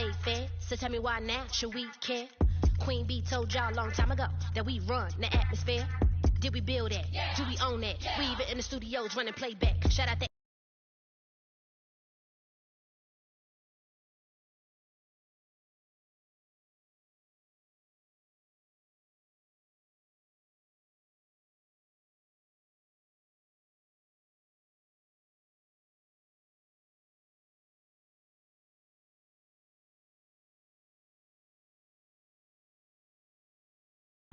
stayed fair. So tell me why now should we care? Queen Bee told y'all a long time ago that we run the atmosphere. Did we build that? Yeah. Do we own that? Yeah. We even in the studios running playback. Shout out that.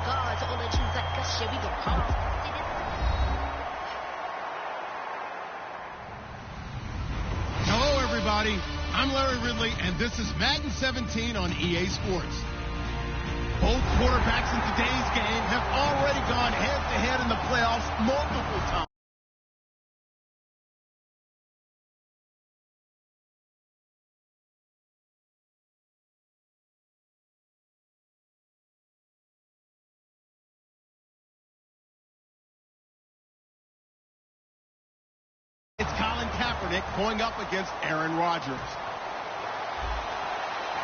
Guards on the G's like us, yeah, we go hard. Hello, everybody. I'm Larry Ridley, and this is Madden 17 on EA Sports. Both quarterbacks in today's game have already gone head-to-head in the playoffs multiple times. It's Colin Kaepernick going up against Aaron Rodgers.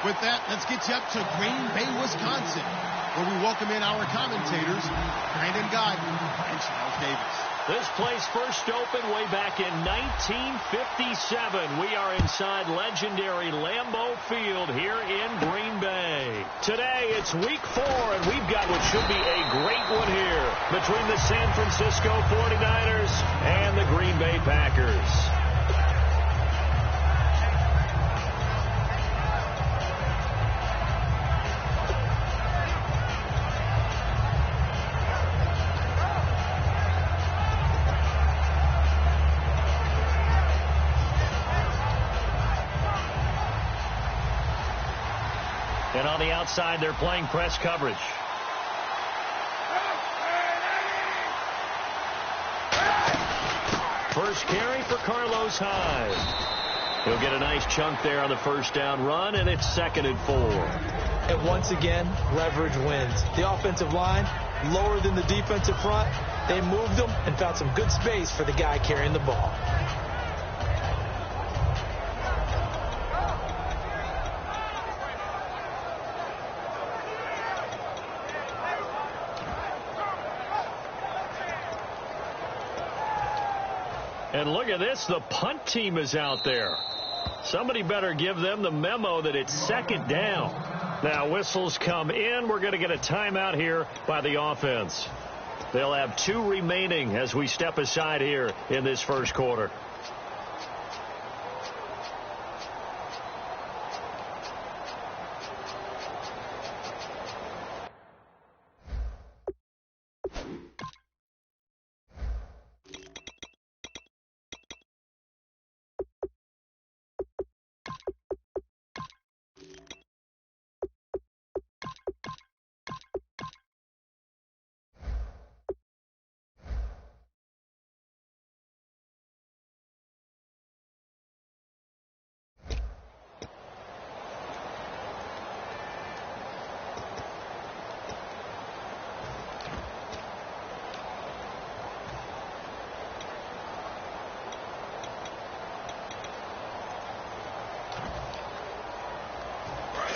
With that, let's get you up to Green Bay, Wisconsin, where we welcome in our commentators, Brandon Godden and Charles Davis. This place first opened way back in 1957. We are inside legendary Lambeau Field here in Green Bay. Today, it's week 4, and we've got what should be a great one here between the San Francisco 49ers and the Green Bay Packers. And on the outside, they're playing press coverage. First carry for Carlos Hyde. He'll get a nice chunk there on the first down run, and it's 2nd and 4. And once again, leverage wins. The offensive line, lower than the defensive front. They moved them and found some good space for the guy carrying the ball. And look at this, the punt team is out there. Somebody better give them the memo that it's 2nd down. Now whistles come in. We're going to get a timeout here by the offense. They'll have 2 remaining as we step aside here in this first quarter.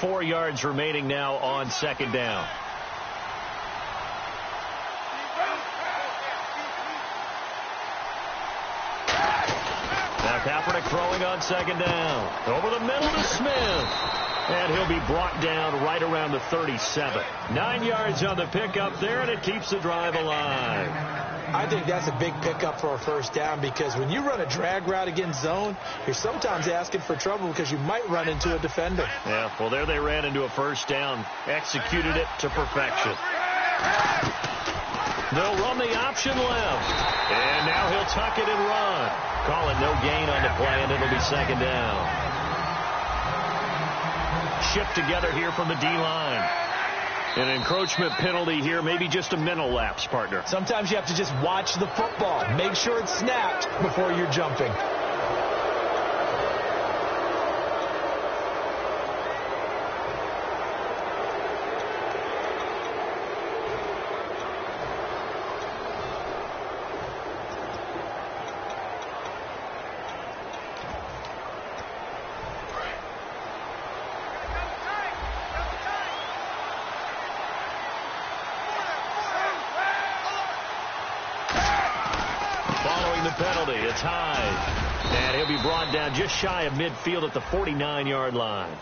Four yards remaining now on 2nd down. Now Kaepernick throwing on 2nd down. Over the middle to Smith. And he'll be brought down right around the 37. 9 yards on the pickup there, and it keeps the drive alive. I think that's a big pickup for a first down, because when you run a drag route against zone, you're sometimes asking for trouble because you might run into a defender. Yeah, well, there they ran into a first down, executed it to perfection. They'll run the option left, and now he'll tuck it and run. Call it no gain on the play, and it'll be 2nd down. Shipped together here from the D-line. An encroachment penalty here, maybe just a mental lapse, partner. Sometimes you have to just watch the football. Make sure it's snapped before you're jumping. penalty. It's Hyde. And he'll be brought down just shy of midfield at the 49-yard line.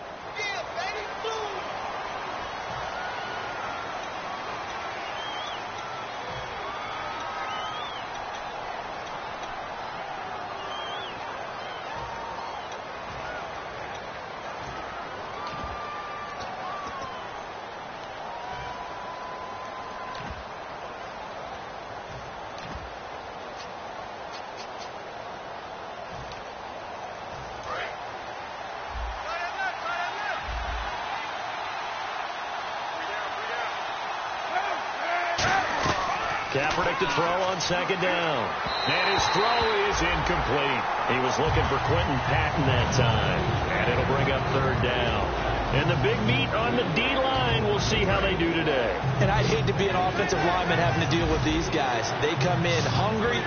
Kaepernick to throw on second down. And his throw is incomplete. He was looking for Quentin Patton that time. And it'll bring up third down. And the big meat on the D-line, we'll see how they do today. And I'd hate to be an offensive lineman having to deal with these guys. They come in hungry,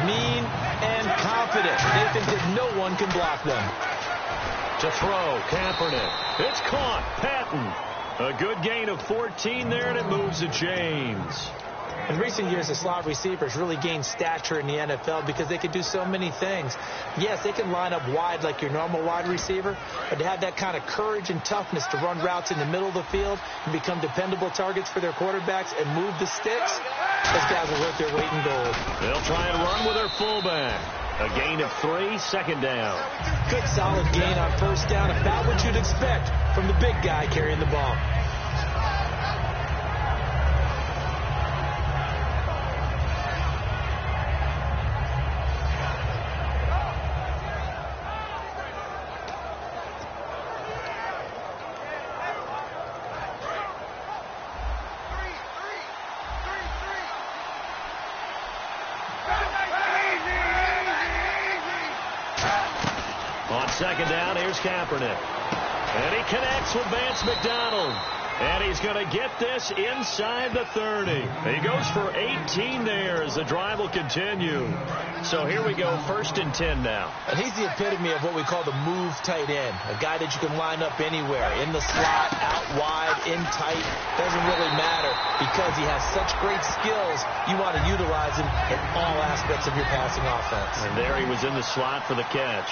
mean, and confident. They think that no one can block them. To throw, Kaepernick. It's caught. Patton. A good gain of 14 there, and it moves the chains. In recent years, the slot receivers really gained stature in the NFL because they can do so many things. Yes, they can line up wide like your normal wide receiver, but to have that kind of courage and toughness to run routes in the middle of the field and become dependable targets for their quarterbacks and move the sticks, those guys are worth their weight in gold. They'll try and run with their fullback. A gain of 3, second down. Good solid gain on first down, about what you'd expect from the big guy carrying the ball. Second down, here's Kaepernick. And he connects with Vance McDonald. And he's going to get this inside the 30. He goes for 18 there as the drive will continue. So here we go, 1st and 10 now. And he's the epitome of what we call the move tight end. A guy that you can line up anywhere, in the slot, out wide, in tight. Doesn't really matter because he has such great skills. You want to utilize him in all aspects of your passing offense. And there he was in the slot for the catch.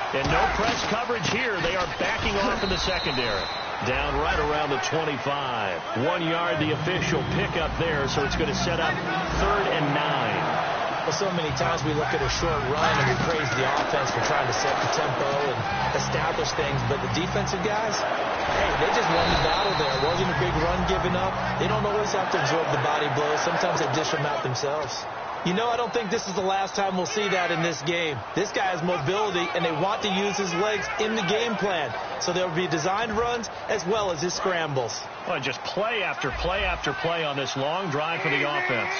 And no press coverage here. They are backing off in the secondary. Down right around the 25. 1 yard, the official pickup there, so it's going to set up 3rd and 9. Well, so many times we look at a short run and we praise the offense for trying to set the tempo and establish things, but the defensive guys, hey, they just won the battle there. It wasn't a big run given up. They don't always have to absorb the body blows. Sometimes they dish them out themselves. You know, I don't think this is the last time we'll see that in this game. This guy has mobility, and they want to use his legs in the game plan. So there will be designed runs as well as his scrambles. Well, just play after play after play on this long drive for the offense.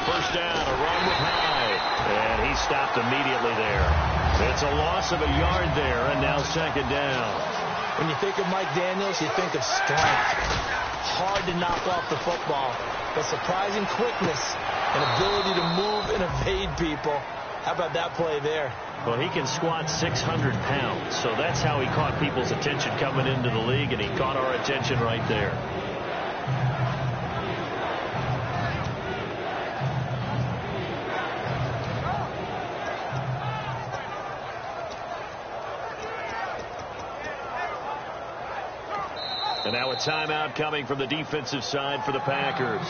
First down, a run with Hyde. And he stopped immediately there. It's a loss of a yard there, and now second down. When you think of Mike Daniels, you think of strength. Hard to knock off the football, but surprising quickness and ability to move and evade people. How about that play there? Well, he can squat 600 pounds, so that's how he caught people's attention coming into the league, and he caught our attention right there. And now a timeout coming from the defensive side for the Packers.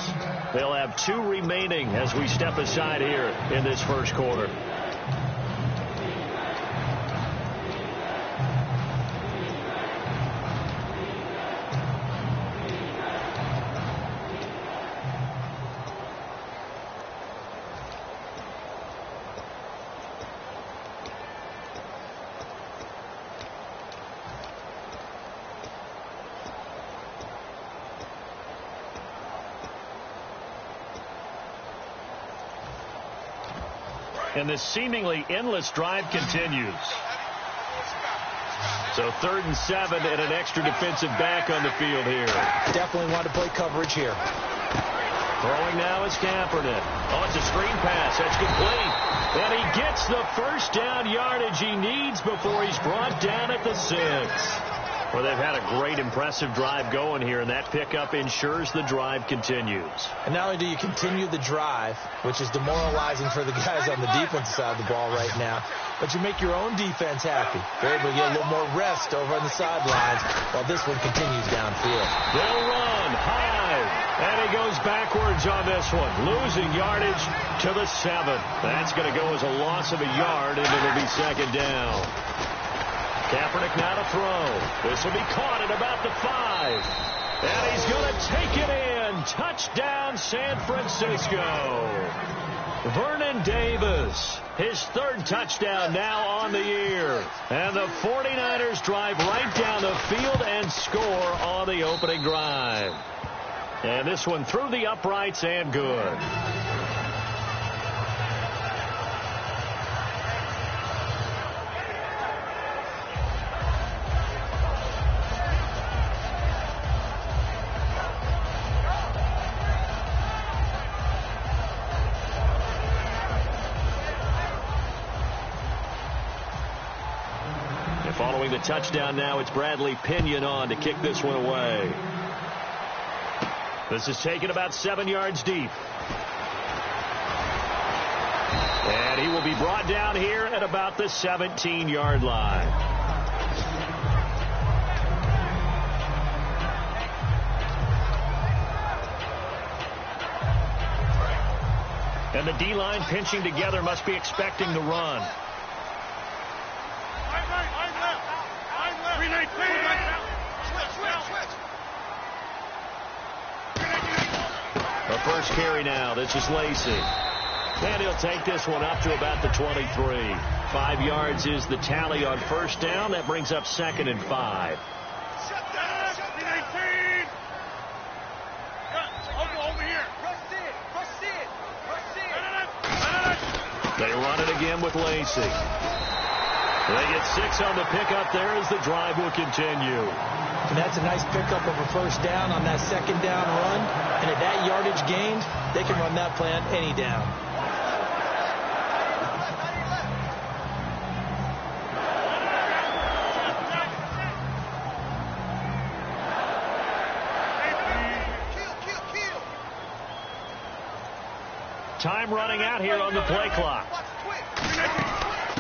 They'll have 2 remaining as we step aside here in this first quarter. And this seemingly endless drive continues. So 3rd and 7 and an extra defensive back on the field here. Definitely want to play coverage here. Throwing now is Kaepernick. Oh, it's a screen pass. That's complete. And he gets the first down yardage he needs before he's brought down at the 6. Well, they've had a great, impressive drive going here, and that pickup ensures the drive continues. And not only do you continue the drive, which is demoralizing for the guys on the defensive side of the ball right now, but you make your own defense happy. They're able to get a little more rest over on the sidelines while this one continues downfield. They'll run high, and he goes backwards on this one, losing yardage to the 7. That's going to go as a loss of a yard, and it'll be second down. Kaepernick now to throw. This will be caught at about the 5. And he's going to take it in. Touchdown, San Francisco. Vernon Davis, his 3rd touchdown now on the year. And the 49ers drive right down the field and score on the opening drive. And this one through the uprights and good. Following the touchdown now, it's Bradley Pinion on to kick this one away. This is taken about 7 yards deep. And he will be brought down here at about the 17-yard line. And the D-line pinching together must be expecting the run. The first carry now. This is Lacey. And he'll take this one up to about the 23. 5 yards is the tally on first down. That brings up 2nd and 5. They run it again with Lacey. They get 6 on the pickup there as the drive will continue. And that's a nice pickup of a first down on that second down run. And at that yardage gained, they can run that play on any down. Time running out here on the play clock.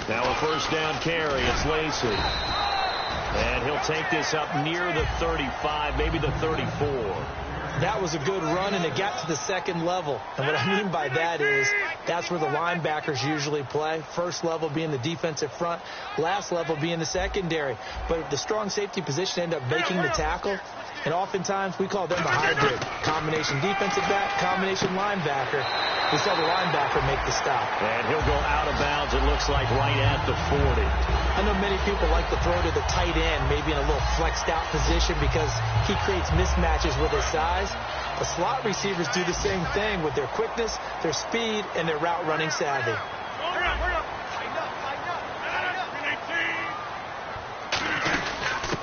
Now a first down carry. It's Lacey. And he'll take this up near the 35, maybe the 34. That was a good run, and it got to the second level. And what I mean by that is that's where the linebackers usually play. First level being the defensive front, last level being the secondary. But the strong safety position ended up making the tackle. And oftentimes we call them the hybrid. Combination defensive back, combination linebacker. We saw the linebacker make the stop. And he'll go out of bounds, it looks like, right at the 40. I know many people like to throw to the tight end, maybe in a little flexed out position because he creates mismatches with his size. The slot receivers do the same thing with their quickness, their speed, and their route running savvy.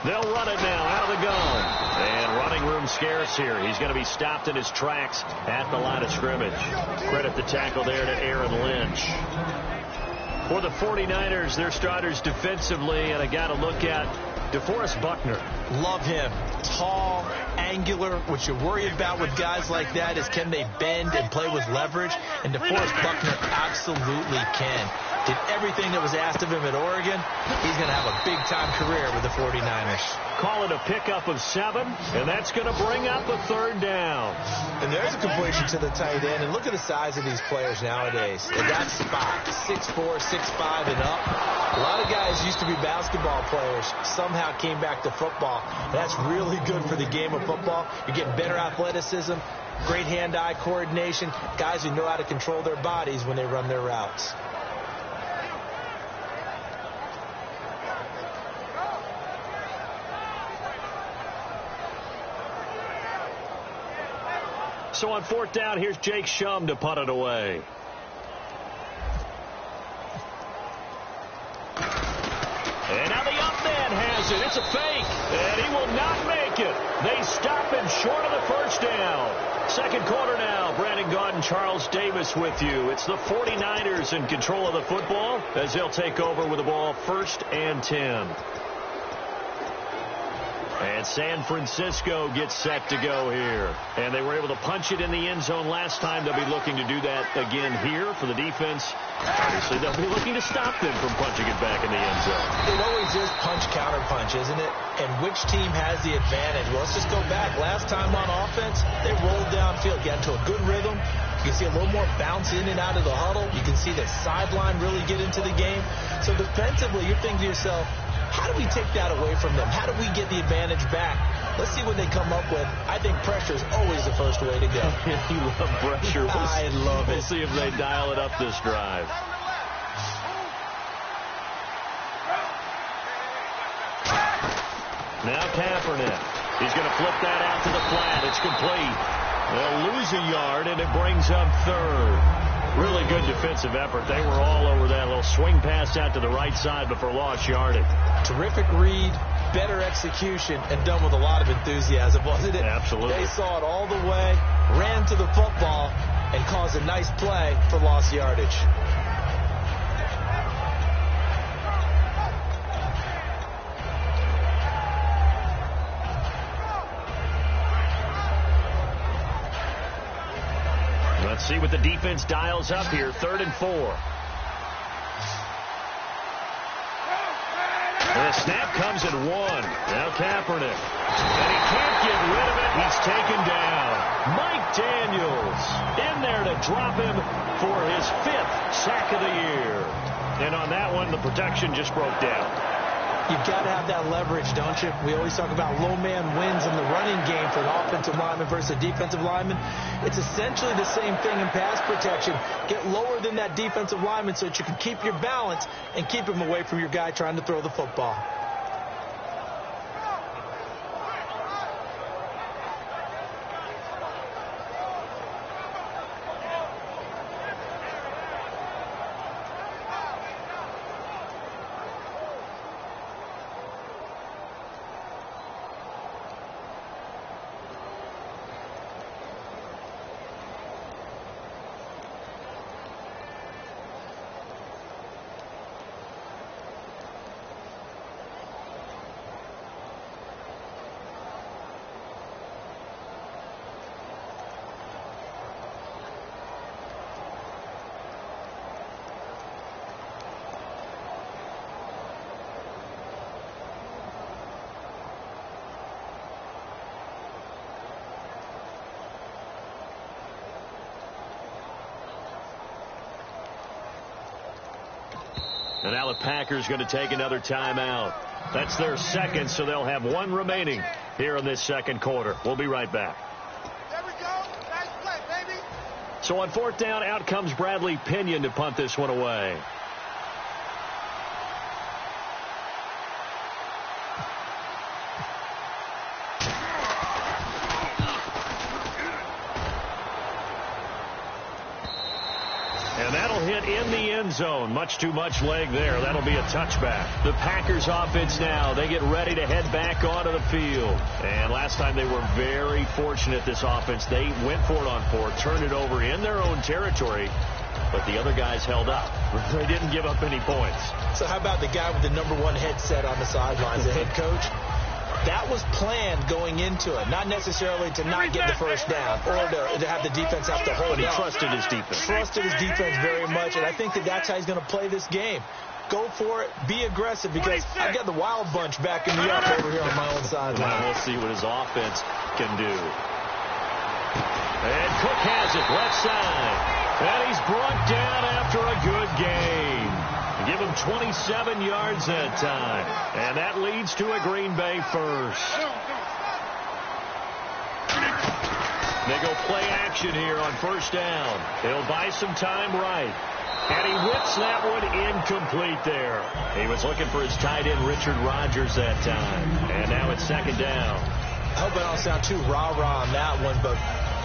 They'll run it now out of the gun. And running room scarce here. He's going to be stopped in his tracks at the line of scrimmage. Credit the tackle there to Aaron Lynch. For the 49ers, their starters defensively, and I got to look at DeForest Buckner. Love him. Tall, angular. What you worry about with guys like that is can they bend and play with leverage? And DeForest Buckner absolutely can. Did everything that was asked of him at Oregon. He's going to have a big-time career with the 49ers. Call it a pickup of 7, and that's going to bring up a 3rd down. And there's a completion to the tight end. And look at the size of these players nowadays. At that spot, 6'4", 6'5", and up. A lot of guys used to be basketball players. Somehow came back to football. That's really good for the game of football. You're getting better athleticism, great hand-eye coordination, guys who know how to control their bodies when they run their routes. So on 4th down, here's Jake Shum to punt it away. And now the up man has it. It's a fake. And he will not make it. They stop him short of the first down. Second quarter now. Brandon Gaudin, Charles Davis with you. It's the 49ers in control of the football as they'll take over with the ball 1st and 10. And San Francisco gets set to go here. And they were able to punch it in the end zone last time. They'll be looking to do that again here for the defense. Obviously, they'll be looking to stop them from punching it back in the end zone. It always is punch-counter-punch, isn't it? And which team has the advantage? Well, let's just go back. Last time on offense, they rolled downfield, got into a good rhythm. You can see a little more bounce in and out of the huddle. You can see the sideline really get into the game. So defensively, you're thinking to yourself, how do we take that away from them? How do we get the advantage back? Let's see what they come up with. I think pressure is always the first way to go. You love pressure. I love it. We'll see if they dial it up this drive. Now Kaepernick. He's going to flip that out to the flat. It's complete. They'll lose a yard, and it brings up third. Really good defensive effort. They were all over that little swing pass out to the right side before lost yardage. Terrific read, better execution, and done with a lot of enthusiasm, wasn't it? Absolutely. They saw it all the way, ran to the football, and caused a nice play for lost yardage. Let's see what the defense dials up here. 3rd and 4. And the snap comes at 1. Now Kaepernick. And he can't get rid of it. He's taken down. Mike Daniels in there to drop him for his 5th sack of the year. And on that one, the protection just broke down. You've got to have that leverage, don't you? We always talk about low man wins in the running game for an offensive lineman versus a defensive lineman. It's essentially the same thing in pass protection. Get lower than that defensive lineman so that you can keep your balance and keep him away from your guy trying to throw the football. And now the Packers going to take another timeout. That's their second, so they'll have 1 remaining here in this second quarter. We'll be right back. There we go. Nice play, baby. So on 4th down, out comes Bradley Pinion to punt this one away. And that'll hit in the end zone. Much too much leg there. That'll be a touchback. The Packers offense now. They get ready to head back onto the field. And last time they were very fortunate, this offense. They went for it on 4, turned it over in their own territory, but the other guys held up. They didn't give up any points. So how about the guy with the #1 headset on the sidelines, the head coach? That was planned going into it, not necessarily to not get the first down or to have the defense have to hold But he out. trusted his defense. Trusted his defense very much, and I think that's how he's going to play this game. Go for it. Be aggressive, because I've got the wild bunch backing me up over here on my own sideline. Now we'll see what his offense can do. And Cook has it left side. And he's brought down after a good game. Give him 27 yards that time. And that leads to a Green Bay first. They go play action here on 1st down. They'll buy some time right. And he whips that one incomplete there. He was looking for his tight end, Richard Rodgers, that time. And now it's 2nd down. I hope I don't sound too rah-rah on that one, but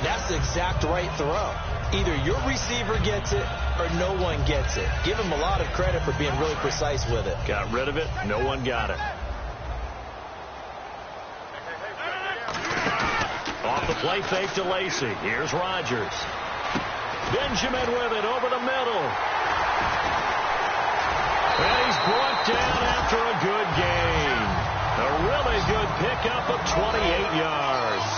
that's the exact right throw. Either your receiver gets it or no one gets it. Give him a lot of credit for being really precise with it. Got rid of it. No one got it. Off the play fake to Lacy. Here's Rodgers. Benjamin with it over the middle. And he's brought down after a good game. A really good pickup of 28 yards.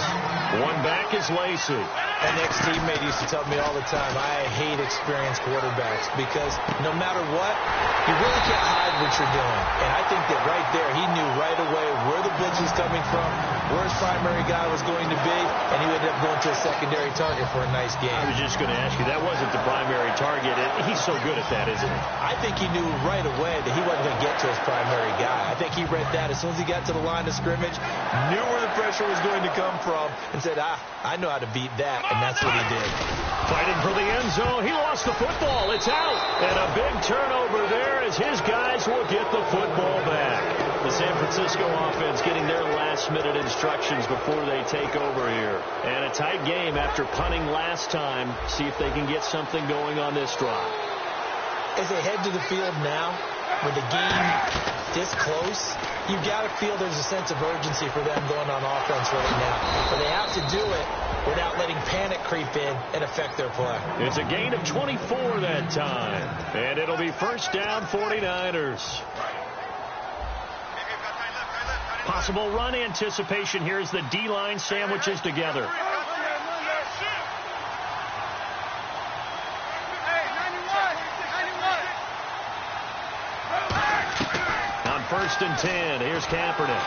One back is Lacey. An ex-teammate used to tell me all the time, I hate experienced quarterbacks because no matter what, you really can't hide what you're doing. And I think that right there, he knew right away where the blitz was coming from, where his primary guy was going to be, and he ended up going to a secondary target for a nice game. I was just going to ask you, that wasn't the primary target. He's so good at that, isn't he? I think he knew right away that he wasn't going to get to his primary guy. I think he read that as soon as he got to the line of scrimmage, knew where the pressure was going to come from, and said, I know how to beat that, and that's what he did. Fighting for the end zone. He lost the football. It's out. And a big turnover there as his guys will get the football back. The San Francisco offense getting their last-minute instructions before they take over here. And a tight game after punting last time. See if they can get something going on this drive. As they head to the field now, with the game this close, you've got to feel there's a sense of urgency for them going on offense right now. But they have to do it without letting panic creep in and affect their play. It's a gain of 24 that time. And it'll be first down 49ers. Possible run anticipation here as the D-line sandwiches together. On 1st and 10, here's Kaepernick.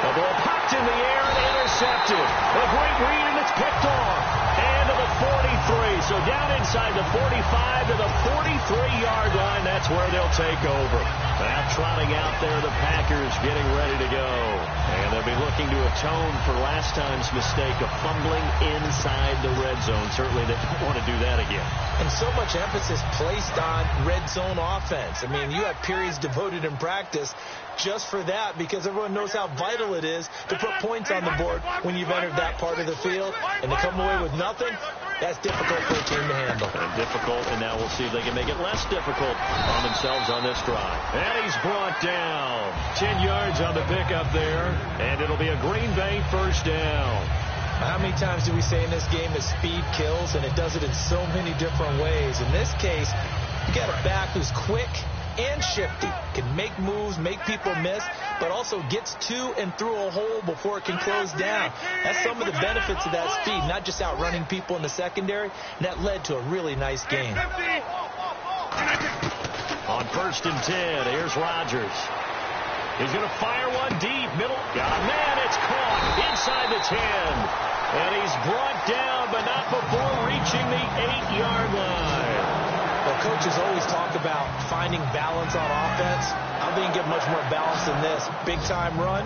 The ball popped in the air and intercepted. A great read, and it's picked off. And to the 43. So down inside the 45 to the 43-yard line. That's where they'll take over. Now trotting out there, the Packers getting ready to go. And they'll be looking to atone for last time's mistake of fumbling inside the red zone. Certainly they don't want to do that again. And so much emphasis placed on red zone offense. I mean, you have periods devoted in practice just for that because everyone knows how vital it is to put points on the board when you've entered that part of the field. And to come away with nothing, that's difficult for a team to handle. And difficult, and now we'll see if they can make it less difficult on themselves on this drive. And he's brought down. 10 yards on the pickup there, and it'll be a Green Bay first down. How many times do we say in this game that speed kills, and it does it in so many different ways? In this case, you got a back who's quick and shifty, can make moves, make people miss, but also gets to and through a hole before it can close down. That's some of the benefits of that speed, not just outrunning people in the secondary, and that led to a really nice game. On 1st and 10, here's Rodgers. He's going to fire one deep, middle. Got a man, it's caught inside the 10. And he's brought down, but not before reaching the 8-yard line. Well, coaches always talk about finding balance on offense. I don't think you get much more balance than this. Big-time run,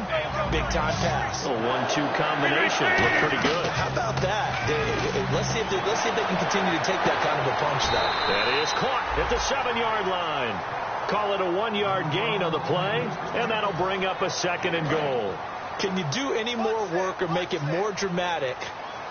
big-time pass. A 1-2 combination. Looked pretty good. How about that? Let's see if they can continue to take that kind of a punch, though. That is caught at the 7-yard line. Call it a 1-yard gain on the play, and that'll bring up a 2nd and goal. Can you do any more work or make it more dramatic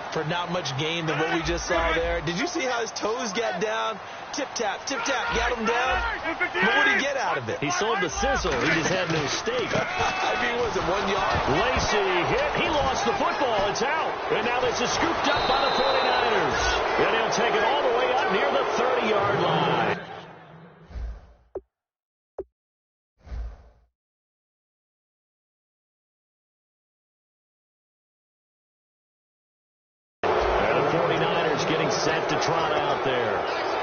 for not much gain than what we just saw there? Did you see how his toes got down? Tip-tap, got him down. But what did he get out of it? He sold the sizzle. He just had no steak. I mean, was it 1 yard? Lacey hit. He lost the football. It's out. And now this is scooped up by the 49ers. And he'll take it all the way up near the 30-yard line. Set to trot out there.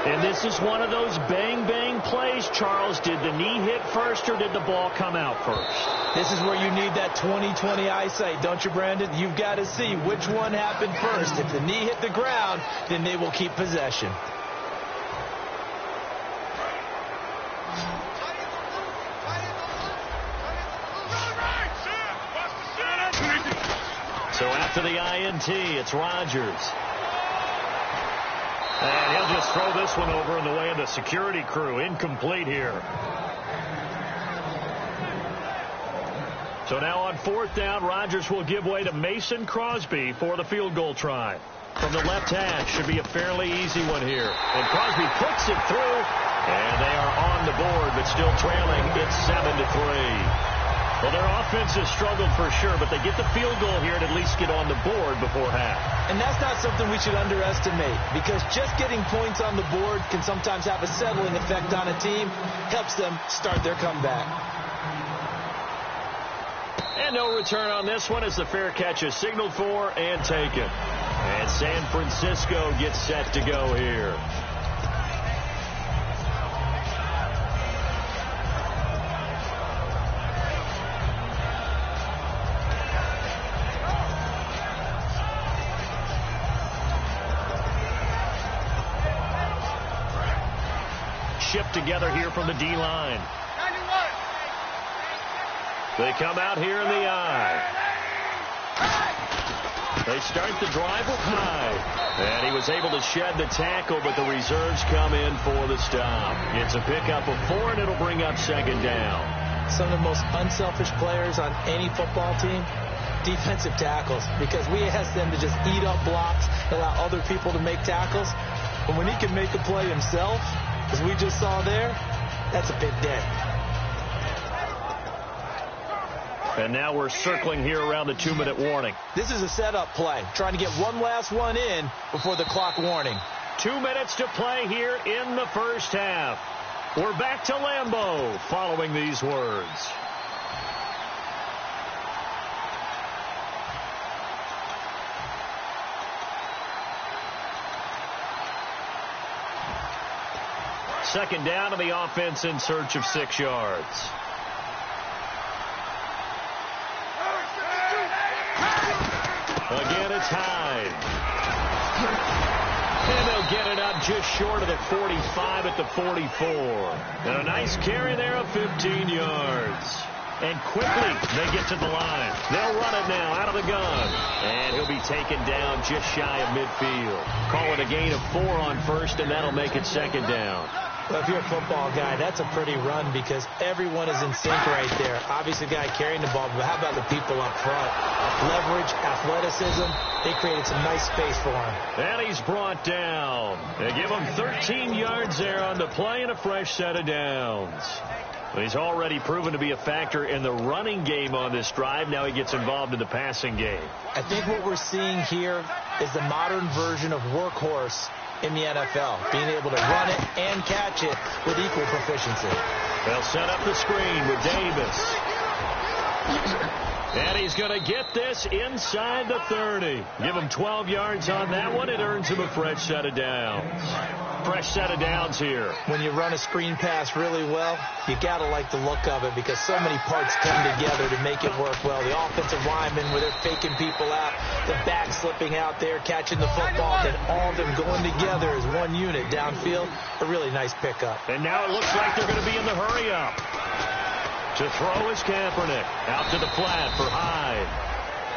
And this is one of those bang-bang plays, Charles. Did the knee hit first or did the ball come out first? This is where you need that 20/20 eyesight, don't you, Brandon? You've got to see which one happened first. If the knee hit the ground, then they will keep possession. So after the INT, it's Rodgers. And he'll just throw this one over in the way of the security crew. Incomplete here. So now on 4th down, Rodgers will give way to Mason Crosby for the field goal try. From the left hash, should be a fairly easy one here. And Crosby puts it through, and they are on the board, but still trailing. It's 7-3. Well, their offense has struggled for sure, but they get the field goal here and at least get on the board before half. And that's not something we should underestimate, because just getting points on the board can sometimes have a settling effect on a team, helps them start their comeback. And And no return on this one as the fair catch is signaled for and taken. And San Francisco gets set to go here. Shift together here from the D-line. They come out here in the I. They start the drive with Hyde. And he was able to shed the tackle, but the reserves come in for the stop. It's a pickup of 4, and it'll bring up second down. Some of the most unselfish players on any football team, defensive tackles, because we ask them to just eat up blocks, allow other people to make tackles. But when he can make a play himself, as we just saw there, that's a big day. And now we're circling here around the 2-minute warning. This is a setup play, trying to get one last one in before the clock warning. 2 minutes to play here in the first half. We're back to Lambeau following these words. Second down, and the offense in search of 6 yards. Again, it's Hyde. And they'll get it up just short of the 45 at the 44. And a nice carry there of 15 yards. And quickly, they get to the line. They'll run it now out of the gun. And he'll be taken down just shy of midfield. Call it a gain of 4 on first, and that'll make it second down. Well, if you're a football guy, that's a pretty run because everyone is in sync right there. Obviously, the guy carrying the ball, but how about the people up front? Leverage, athleticism, they created some nice space for him. And he's brought down. They give him 13 yards there on the play and a fresh set of downs. He's already proven to be a factor in the running game on this drive. Now he gets involved in the passing game. I think what we're seeing here is the modern version of workhorse in the NFL, being able to run it and catch it with equal proficiency. They'll set up the screen with Davis. And he's going to get this inside the 30. Give him 12 yards on that one. It earns him a fresh set of downs. Fresh set of downs here. When you run a screen pass really well, you got to like the look of it because so many parts come together to make it work well. The offensive linemen, where they're faking people out, the back slipping out there, catching the football, and all of them going together as one unit downfield. A really nice pickup. And now it looks like they're going to be in the hurry-up. To throw is Kaepernick. Out to the flat for Hyde.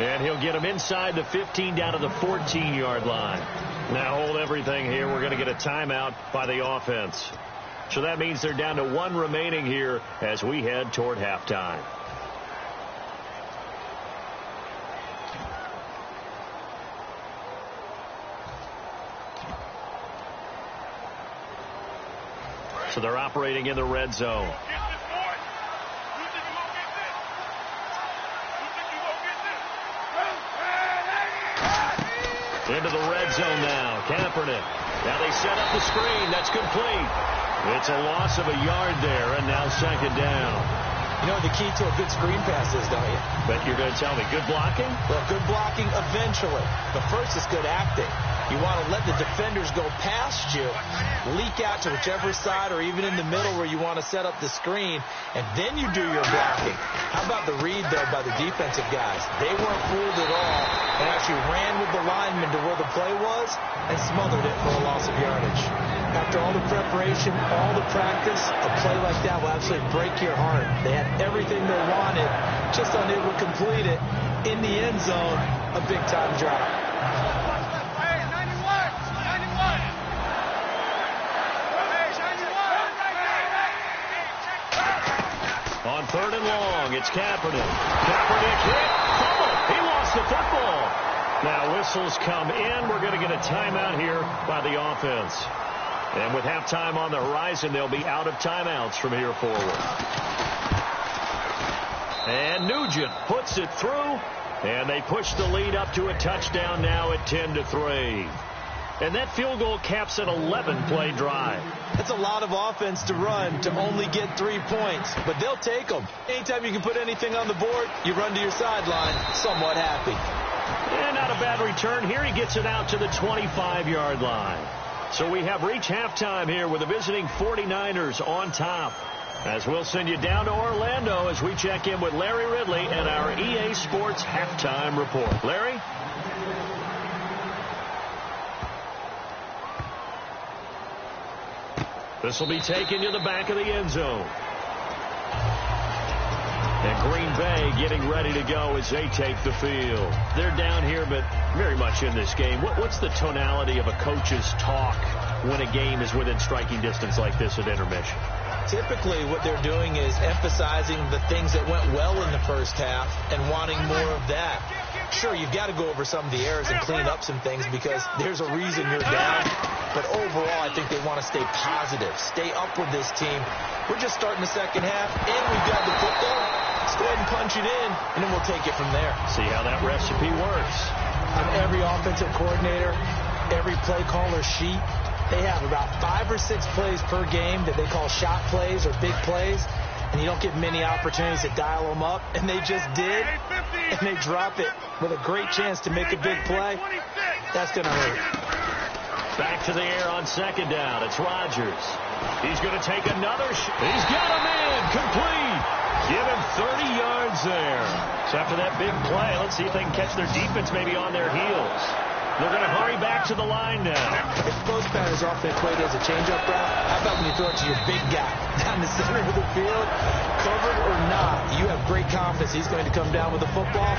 And he'll get him inside the 15 down to the 14-yard line. Now hold everything here. We're going to get a timeout by the offense. So that means they're down to 1 remaining here as we head toward halftime. So they're operating in the red zone. Into the red zone now. Kaepernick. Now they set up the screen. That's complete. It's a loss of a yard there, and now second down. You know what the key to a good screen pass is, don't you? But you're going to tell me, good blocking? Well, good blocking eventually. But first is good acting. You want to let the defenders go past you, leak out to whichever side or even in the middle where you want to set up the screen, and then you do your blocking. How about the read there by the defensive guys? They weren't fooled at all and actually ran with the lineman to where the play was and smothered it for a loss of yardage. After all the preparation, all the practice, a play like that will absolutely break your heart. They had everything they wanted, just unable to complete it. In the end zone, a big-time drop. On 3rd and long, it's Kaepernick. Kaepernick hit. Fumble. He lost the football. Now whistles come in. We're going to get a timeout here by the offense. And with halftime on the horizon, they'll be out of timeouts from here forward. And Nugent puts it through. And they push the lead up to a touchdown now at 10-3. And that field goal caps an 11-play drive. That's a lot of offense to run to only get 3 points, but they'll take them. Anytime you can put anything on the board, you run to your sideline somewhat happy. And not a bad return here. He gets it out to the 25-yard line. So we have reached halftime here with the visiting 49ers on top. As we'll send you down to Orlando as we check in with Larry Ridley and our EA Sports halftime report. Larry? This will be taken to the back of the end zone. And Green Bay getting ready to go as they take the field. They're down here, but very much in this game. What's the tonality of a coach's talk when a game is within striking distance like this at intermission? Typically, what they're doing is emphasizing the things that went well in the first half and wanting more of that. Sure, you've got to go over some of the errors and clean up some things because there's a reason you're down. But overall, I think they want to stay positive, stay up with this team. We're just starting the second half, and we've got the football. Let's go ahead and punch it in, and then we'll take it from there. See how that recipe works. On every offensive coordinator, every play caller sheet, they have about 5 or 6 plays per game that they call shot plays or big plays, and you don't get many opportunities to dial them up, and they just did, and they drop it with a great chance to make a big play. That's going to hurt. Back to the air on second down. It's Rodgers. He's going to take another shot. He's got a man complete. Give him 30 yards there. So after that big play, let's see if they can catch their defense maybe on their heels. They're going to hurry back to the line now. If post pattern is often equated as a change-up route, how about when you throw it to your big guy down the center of the field, covered or not, you have great confidence he's going to come down with the football.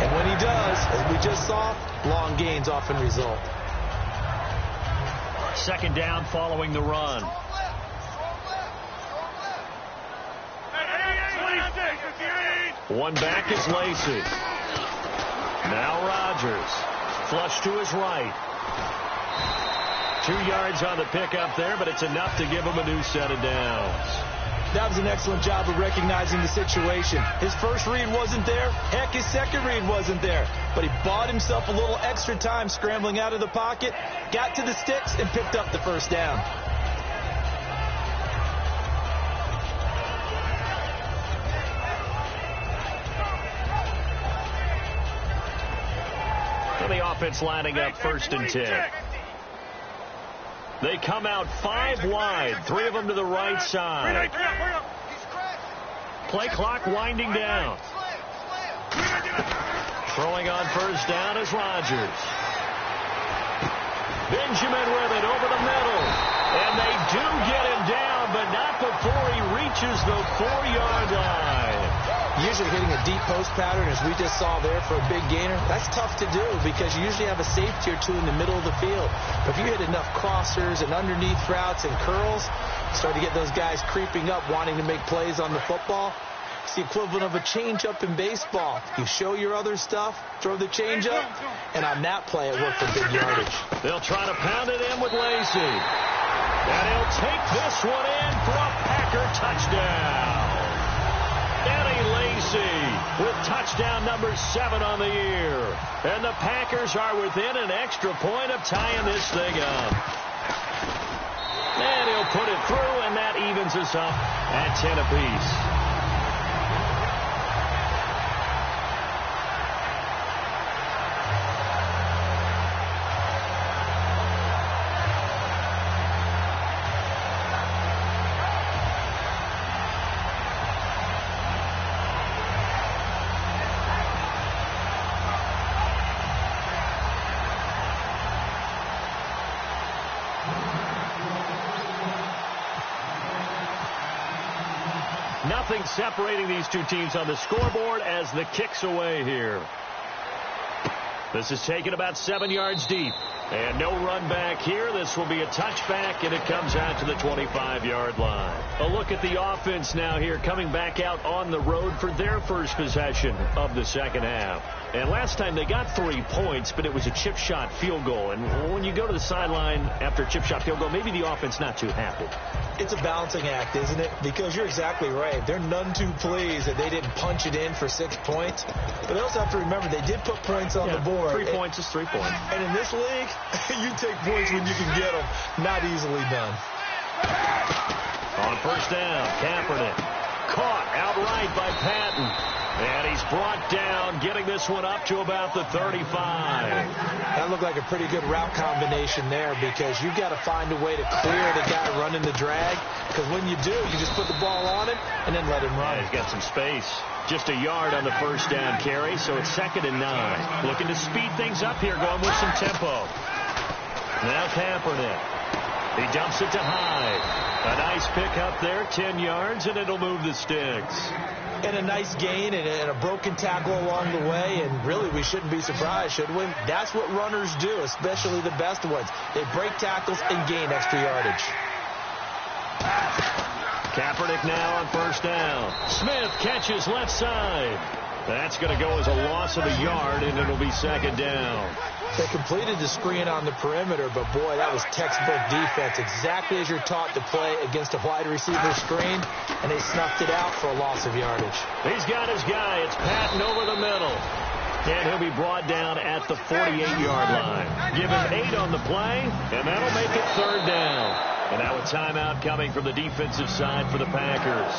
And when he does, as we just saw, long gains often result. Second down following the run. One back is Lacy. Now Rodgers. Flush to his right. 2 yards on the pickup there, but it's enough to give him a new set of downs. That was an excellent job of recognizing the situation. His first read wasn't there. Heck, his second read wasn't there. But he bought himself a little extra time scrambling out of the pocket, got to the sticks, and picked up the first down. The offense lining up 1st and 10. They come out 5 wide, 3 of them to the right side. Play clock winding down. Throwing on first down is Rodgers. Benjamin with it over the middle. And they do get him down, but not before he reaches the 4-yard line. Usually hitting a deep post pattern, as we just saw there for a big gainer, that's tough to do because you usually have a safety or two in the middle of the field. But if you hit enough crossers and underneath routes and curls, start to get those guys creeping up, wanting to make plays on the football. It's the equivalent of a changeup in baseball. You show your other stuff, throw the changeup, and on that play, it worked for big yardage. They'll try to pound it in with Lacy. And he'll take this one in for a Packer touchdown. Eddie Lacy with touchdown number 7 on the year. And the Packers are within an extra point of tying this thing up. And he'll put it through, and that evens us up at 10 apiece. Nothing separating these two teams on the scoreboard as the kick's away here. This is taken about 7 yards deep. And no run back here. This will be a touchback, and it comes out to the 25-yard line. A look at the offense now here, coming back out on the road for their first possession of the second half. And last time they got 3 points, but it was a chip shot field goal. And when you go to the sideline after a chip shot field goal, maybe the offense not too happy. It's a balancing act, isn't it? Because you're exactly right. They're none too pleased that they didn't punch it in for 6 points. But they also have to remember they did put points on the board. score. 3 points is 3 points. And in this league, you take points when you can get them. Not easily done. On first down, Kaepernick caught outright by Patton. And he's brought down, getting this one up to about the 35. That looked like a pretty good route combination there, because you've got to find a way to clear the guy running the drag. Because when you do, you just put the ball on him and then let him run. Yeah, he's got some space. Just a yard on the first down carry, so it's 2nd and 9. Looking to speed things up here, going with some tempo. Now Kaepernick. He dumps it to Hyde. A nice pickup there, 10 yards, and it'll move the sticks. And a nice gain and a broken tackle along the way, and really we shouldn't be surprised, should we? That's what runners do, especially the best ones. They break tackles and gain extra yardage. Kaepernick now on first down. Smith catches left side. That's going to go as a loss of a yard, and it'll be 2nd down. They completed the screen on the perimeter, but boy, that was textbook defense. Exactly as you're taught to play against a wide receiver screen, and they snuffed it out for a loss of yardage. He's got his guy. It's Patton over the middle. And he'll be brought down at the 48-yard line. Give him 8 on the play, and that'll make it 3rd down. And now a timeout coming from the defensive side for the Packers.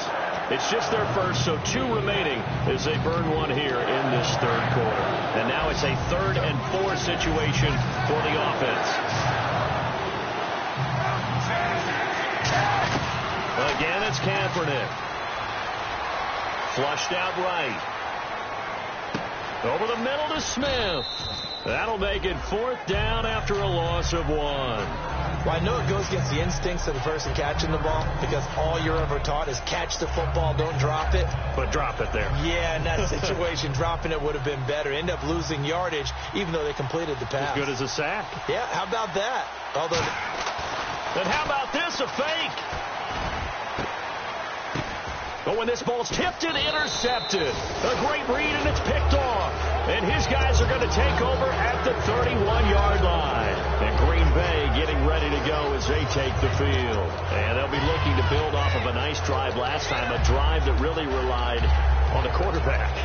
It's just their first, so 2 remaining as they burn one here in this 3rd quarter. And now it's a 3rd and 4 situation for the offense. Again, it's Kaepernick. Flushed out right. Over the middle to Smith. That'll make it 4th down after a loss of 1. Well, I know it goes against the instincts of the person catching the ball, because all you're ever taught is catch the football, don't drop it. But drop it there. Yeah, in that situation, dropping it would have been better. End up losing yardage, even though they completed the pass. As good as a sack. Yeah, how about that? Although, and how about this, a fake? Oh, when this ball's tipped and intercepted. A great read, and it's picked off. And his guys are going to take over at the 31-yard line. And Green Bay getting ready to go as they take the field. And they'll be looking to build off of a nice drive last time, a drive that really relied on the quarterback.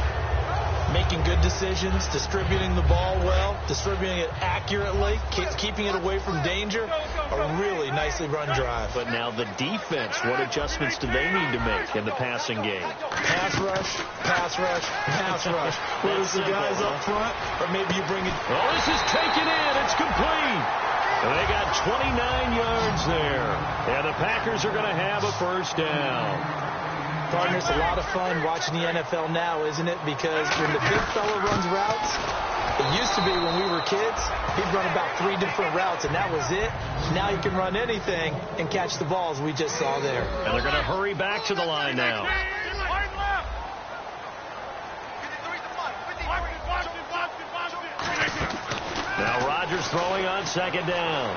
Making good decisions, distributing the ball well, distributing it accurately, keeping it away from danger. A really nicely run drive. But now the defense, what adjustments do they need to make in the passing game? Pass rush, pass rush, pass rush. Whether it's the guys up front, or maybe you bring it. Oh, this is taken in. It's complete. And they got 29 yards there. And the Packers are going to have a 1st down. Partner, it's a lot of fun watching the NFL now, isn't it? Because when the big fella runs routes, it used to be when we were kids, he'd run about 3 different routes, and that was it. Now you can run anything and catch the balls we just saw there. And they're going to hurry back to the line now. Now Rodgers throwing on 2nd down.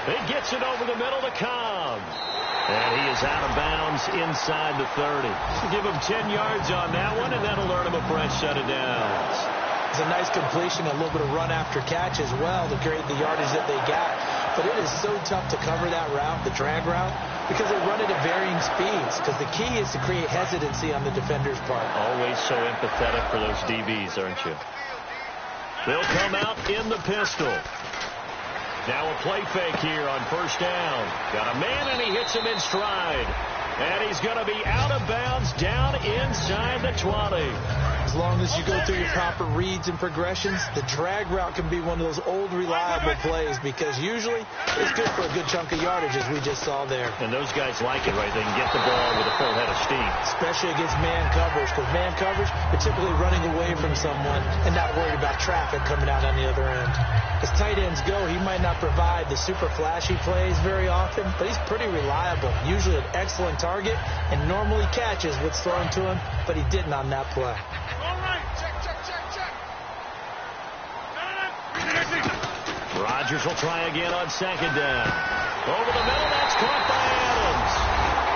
He gets it over the middle to Cobb. And he is out of bounds inside the 30. Give him 10 yards on that one, and that'll earn him a fresh set of downs. It's a nice completion, a little bit of run after catch as well to create the yardage that they got. But it is so tough to cover that route, the drag route, because they run it at varying speeds. Because the key is to create hesitancy on the defender's part. Always so empathetic for those DBs, aren't you? They'll come out in the pistol. Now a play fake here on first down. Got a man, and he hits him in stride. And he's going to be out of bounds down inside the 20. As long as you go through your proper reads and progressions, the drag route can be one of those old reliable plays, because usually it's good for a good chunk of yardage, as we just saw there. And those guys like it, right? They can get the ball with a full head of steam. Especially against man coverage, because man coverage, you're typically running away from someone and not worried about traffic coming out on the other end. As tight ends go, he might not provide the super flashy plays very often, but he's pretty reliable. Usually an excellent target, and normally catches what's thrown to him, but he didn't on that play. Rodgers will try again on 2nd down. Over the middle, that's caught by Adams.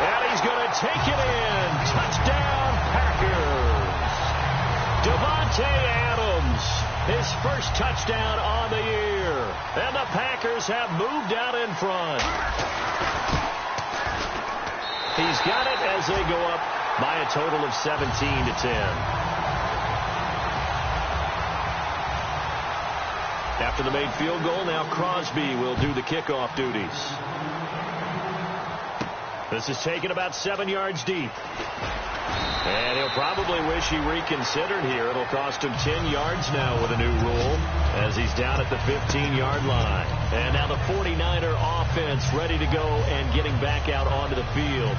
And he's going to take it in. Touchdown, Packers. Devontae Adams, his first touchdown on the year. And the Packers have moved out in front. He's got it as they go up by a total of 17-10. After the made field goal, now Crosby will do the kickoff duties. This is taken about 7 yards deep. And he'll probably wish he reconsidered here. It'll cost him 10 yards now with a new rule as he's down at the 15-yard line. And now the 49er offense ready to go and getting back out onto the field.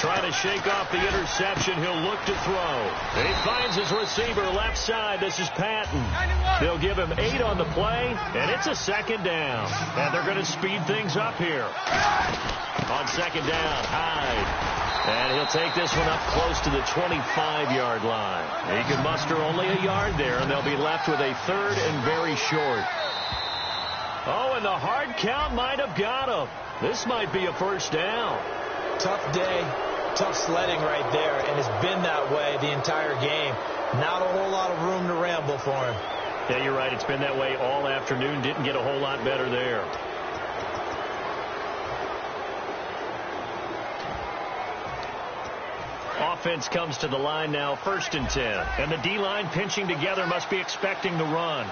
Trying to shake off the interception. He'll look to throw. And he finds his receiver left side. This is Patton. They'll give him 8 on the play, and it's a second down. And they're going to speed things up here. On second down, Hyde. And he'll take this one up close to the 25-yard line. He can muster only a yard there, and they'll be left with a third and very short. Oh, and the hard count might have got him. This might be a first down. Tough day, tough sledding right there, and it's been that way the entire game. Not a whole lot of room to ramble for him. Yeah, you're right. It's been that way all afternoon. Didn't get a whole lot better there. Offense comes to the line now, 1st and 10. And the D-line pinching together must be expecting the run.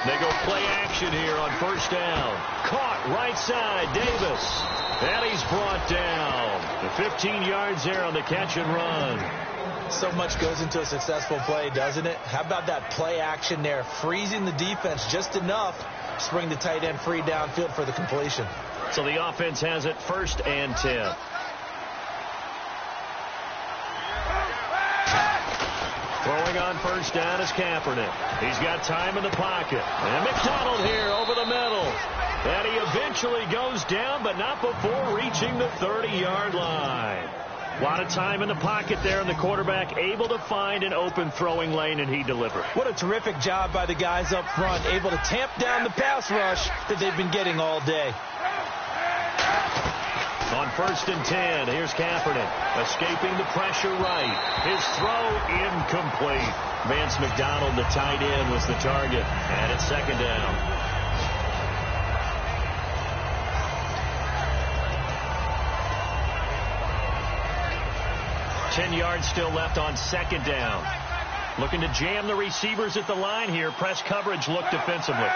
They go play action here on first down. Caught right side, Davis. And he's brought down. The 15 yards there on the catch and run. So much goes into a successful play, doesn't it? How about that play action there? Freezing the defense just enough to bring the tight end free downfield for the completion. So the offense has it 1st and 10. Throwing on first down is Kaepernick. He's got time in the pocket. And McDonald here over the middle. And he eventually goes down, but not before reaching the 30-yard line. A lot of time in the pocket there, and the quarterback able to find an open throwing lane, and he delivered. What a terrific job by the guys up front, able to tamp down the pass rush that they've been getting all day. On 1st and 10, here's Kaepernick, escaping the pressure right. His throw incomplete. Vance McDonald, the tight end, was the target, and it's second down. Ten yards still left on second down. Looking to jam the receivers at the line here. Press coverage look defensively.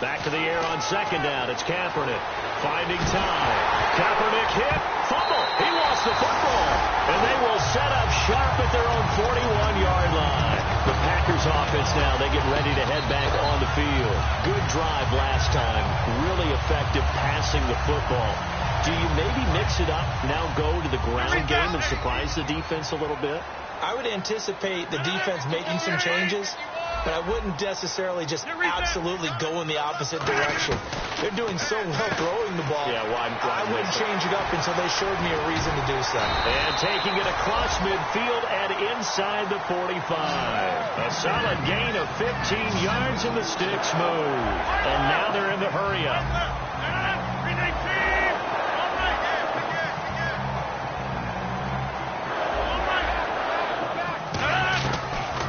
Back to the air on second down. It's Kaepernick finding time. Kaepernick hit. Fumble. He lost the football. And they will set up shop at their own 41-yard line. The Packers offense now, they get ready to head back on the field. Good drive last time. Really effective passing the football. Do you maybe mix it up, now go to the ground game and surprise the defense a little bit? I would anticipate the defense making some changes, but I wouldn't necessarily just absolutely go in the opposite direction. They're doing so well throwing the ball. Yeah, why I wouldn't change it up until they showed me a reason to do so. And taking it across midfield and inside the 45. A solid gain of 15 yards and the sticks move. And now they're in the hurry-up.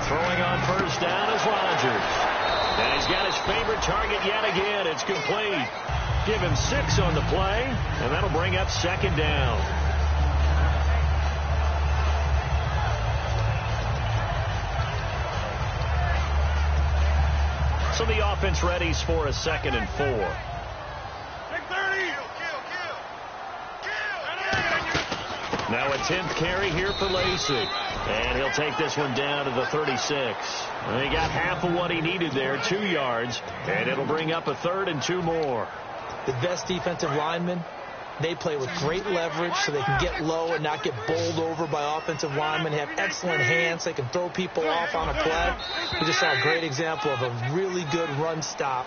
Throwing on first down is Rodgers. And he's got his favorite target yet again. It's complete. Give him 6 on the play, and that'll bring up second down. So the offense readies for a 2nd and 4. Now a 10th carry here for Lacey. And he'll take this one down to the 36. And he got half of what he needed there, 2 yards. And it'll bring up a 3rd and 2 more. The best defensive linemen, they play with great leverage so they can get low and not get bowled over by offensive linemen. They have excellent hands. They can throw people off on a play. We just saw a great example of a really good run stop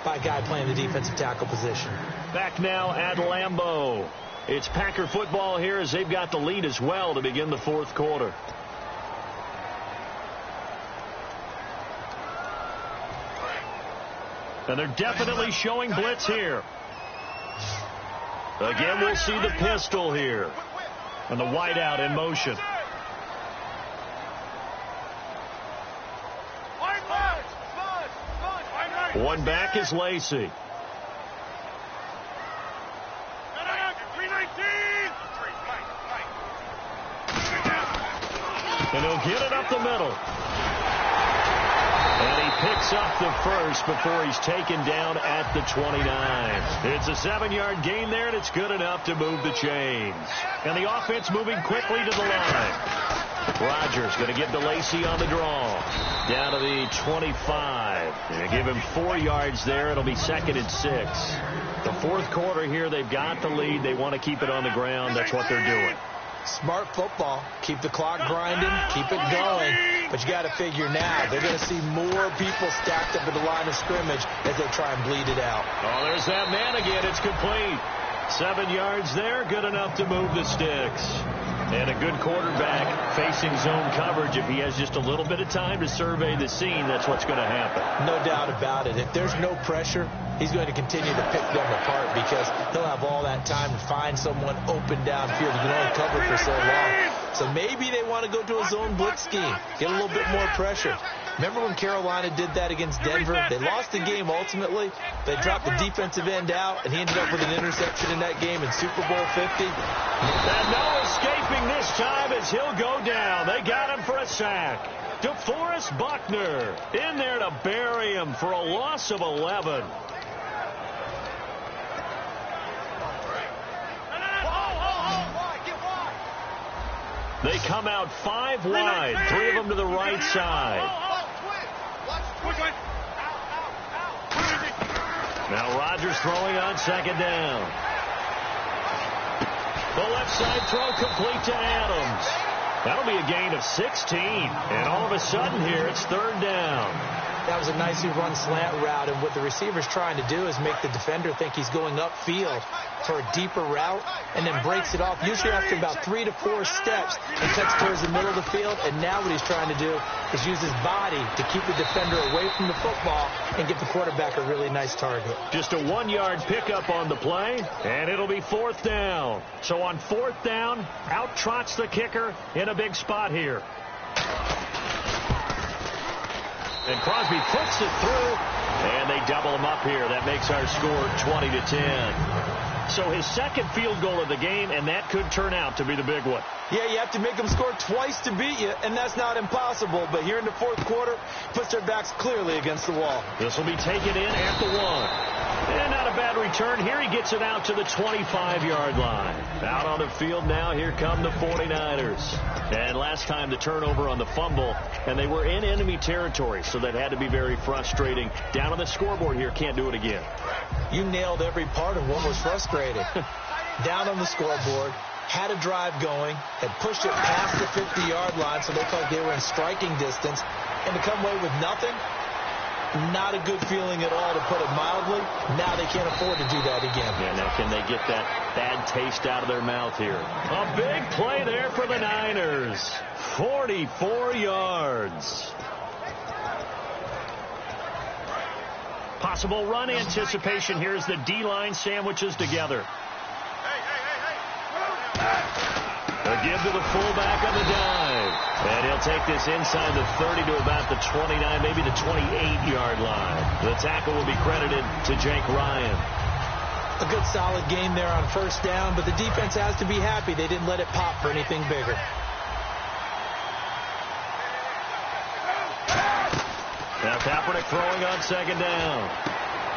by a guy playing the defensive tackle position. Back now at Lambeau. It's Packer football here as they've got the lead as well to begin the 4th quarter. And they're definitely showing blitz here. Again, we'll see the pistol here. And the wideout in motion. One back is Lacey. And he'll get it up the middle. And he picks up the first before he's taken down at the 29. It's a 7-yard gain there, and it's good enough to move the chains. And the offense moving quickly to the line. Rogers going to get to Lacey on the draw. Down to the 25. And give him 4 yards there. It'll be 2nd and 6. The fourth quarter here, they've got the lead. They want to keep it on the ground. That's what they're doing. Smart football. Keep the clock grinding. Keep it going. But you got to figure now, they're going to see more people stacked up at the line of scrimmage as they try and bleed it out. Oh, there's that man again. It's complete. 7 yards there. Good enough to move the sticks. And a good quarterback facing zone coverage. If he has just a little bit of time to survey the scene, that's what's going to happen. No doubt about it. If there's no pressure, he's going to continue to pick them apart because he'll have all that time to find someone open downfield. He can only cover for so long. So maybe they want to go to a zone blitz scheme, get a little bit more pressure. Remember when Carolina did that against Denver? They lost the game ultimately. They dropped the defensive end out, and he ended up with an interception in that game in Super Bowl 50. And no escaping this time as he'll go down. They got him for a sack. DeForest Buckner in there to bury him for a loss of 11. They come out 5 wide, 3 of them to the right side. Now Rogers throwing on 2nd down. The left side throw complete to Adams. That'll be a gain of 16. And all of a sudden here, it's 3rd down. That was a nicely run slant route, and what the receiver's trying to do is make the defender think he's going upfield for a deeper route and then breaks it off, usually after about 3 to 4 steps, and cuts towards the middle of the field. And now what he's trying to do is use his body to keep the defender away from the football and give the quarterback a really nice target. Just a 1-yard pickup on the play, and it'll be 4th down. So on 4th down, out trots the kicker in a big spot here. And Crosby puts it through, and they double him up here. That makes our score 20-10. So his 2nd field goal of the game, and that could turn out to be the big one. Yeah, you have to make them score twice to beat you, and that's not impossible. But here in the fourth quarter, puts their backs clearly against the wall. This will be taken in at the 1. And not a bad return here. He gets it out to the 25-yard line. Out on the field now, here come the 49ers. And last time the turnover on the fumble, and they were in enemy territory, so that had to be very frustrating. Down on the scoreboard here, can't do it again. You nailed every part of what was frustrating. Down on the scoreboard, had a drive going, had pushed it past the 50-yard line, so they felt they were in striking distance, and to come away with nothing, not a good feeling at all, to put it mildly. Now they can't afford to do that again. Yeah, now can they get that bad taste out of their mouth here? A big play there for the Niners. 44 yards. Possible run anticipation here as the D-line sandwiches together. A give to the fullback on the dive. And he'll take this inside the 30 to about the 29, maybe the 28-yard line. The tackle will be credited to Jake Ryan. A good solid game there on 1st down, but the defense has to be happy they didn't let it pop for anything bigger. Now Kaepernick throwing on 2nd down.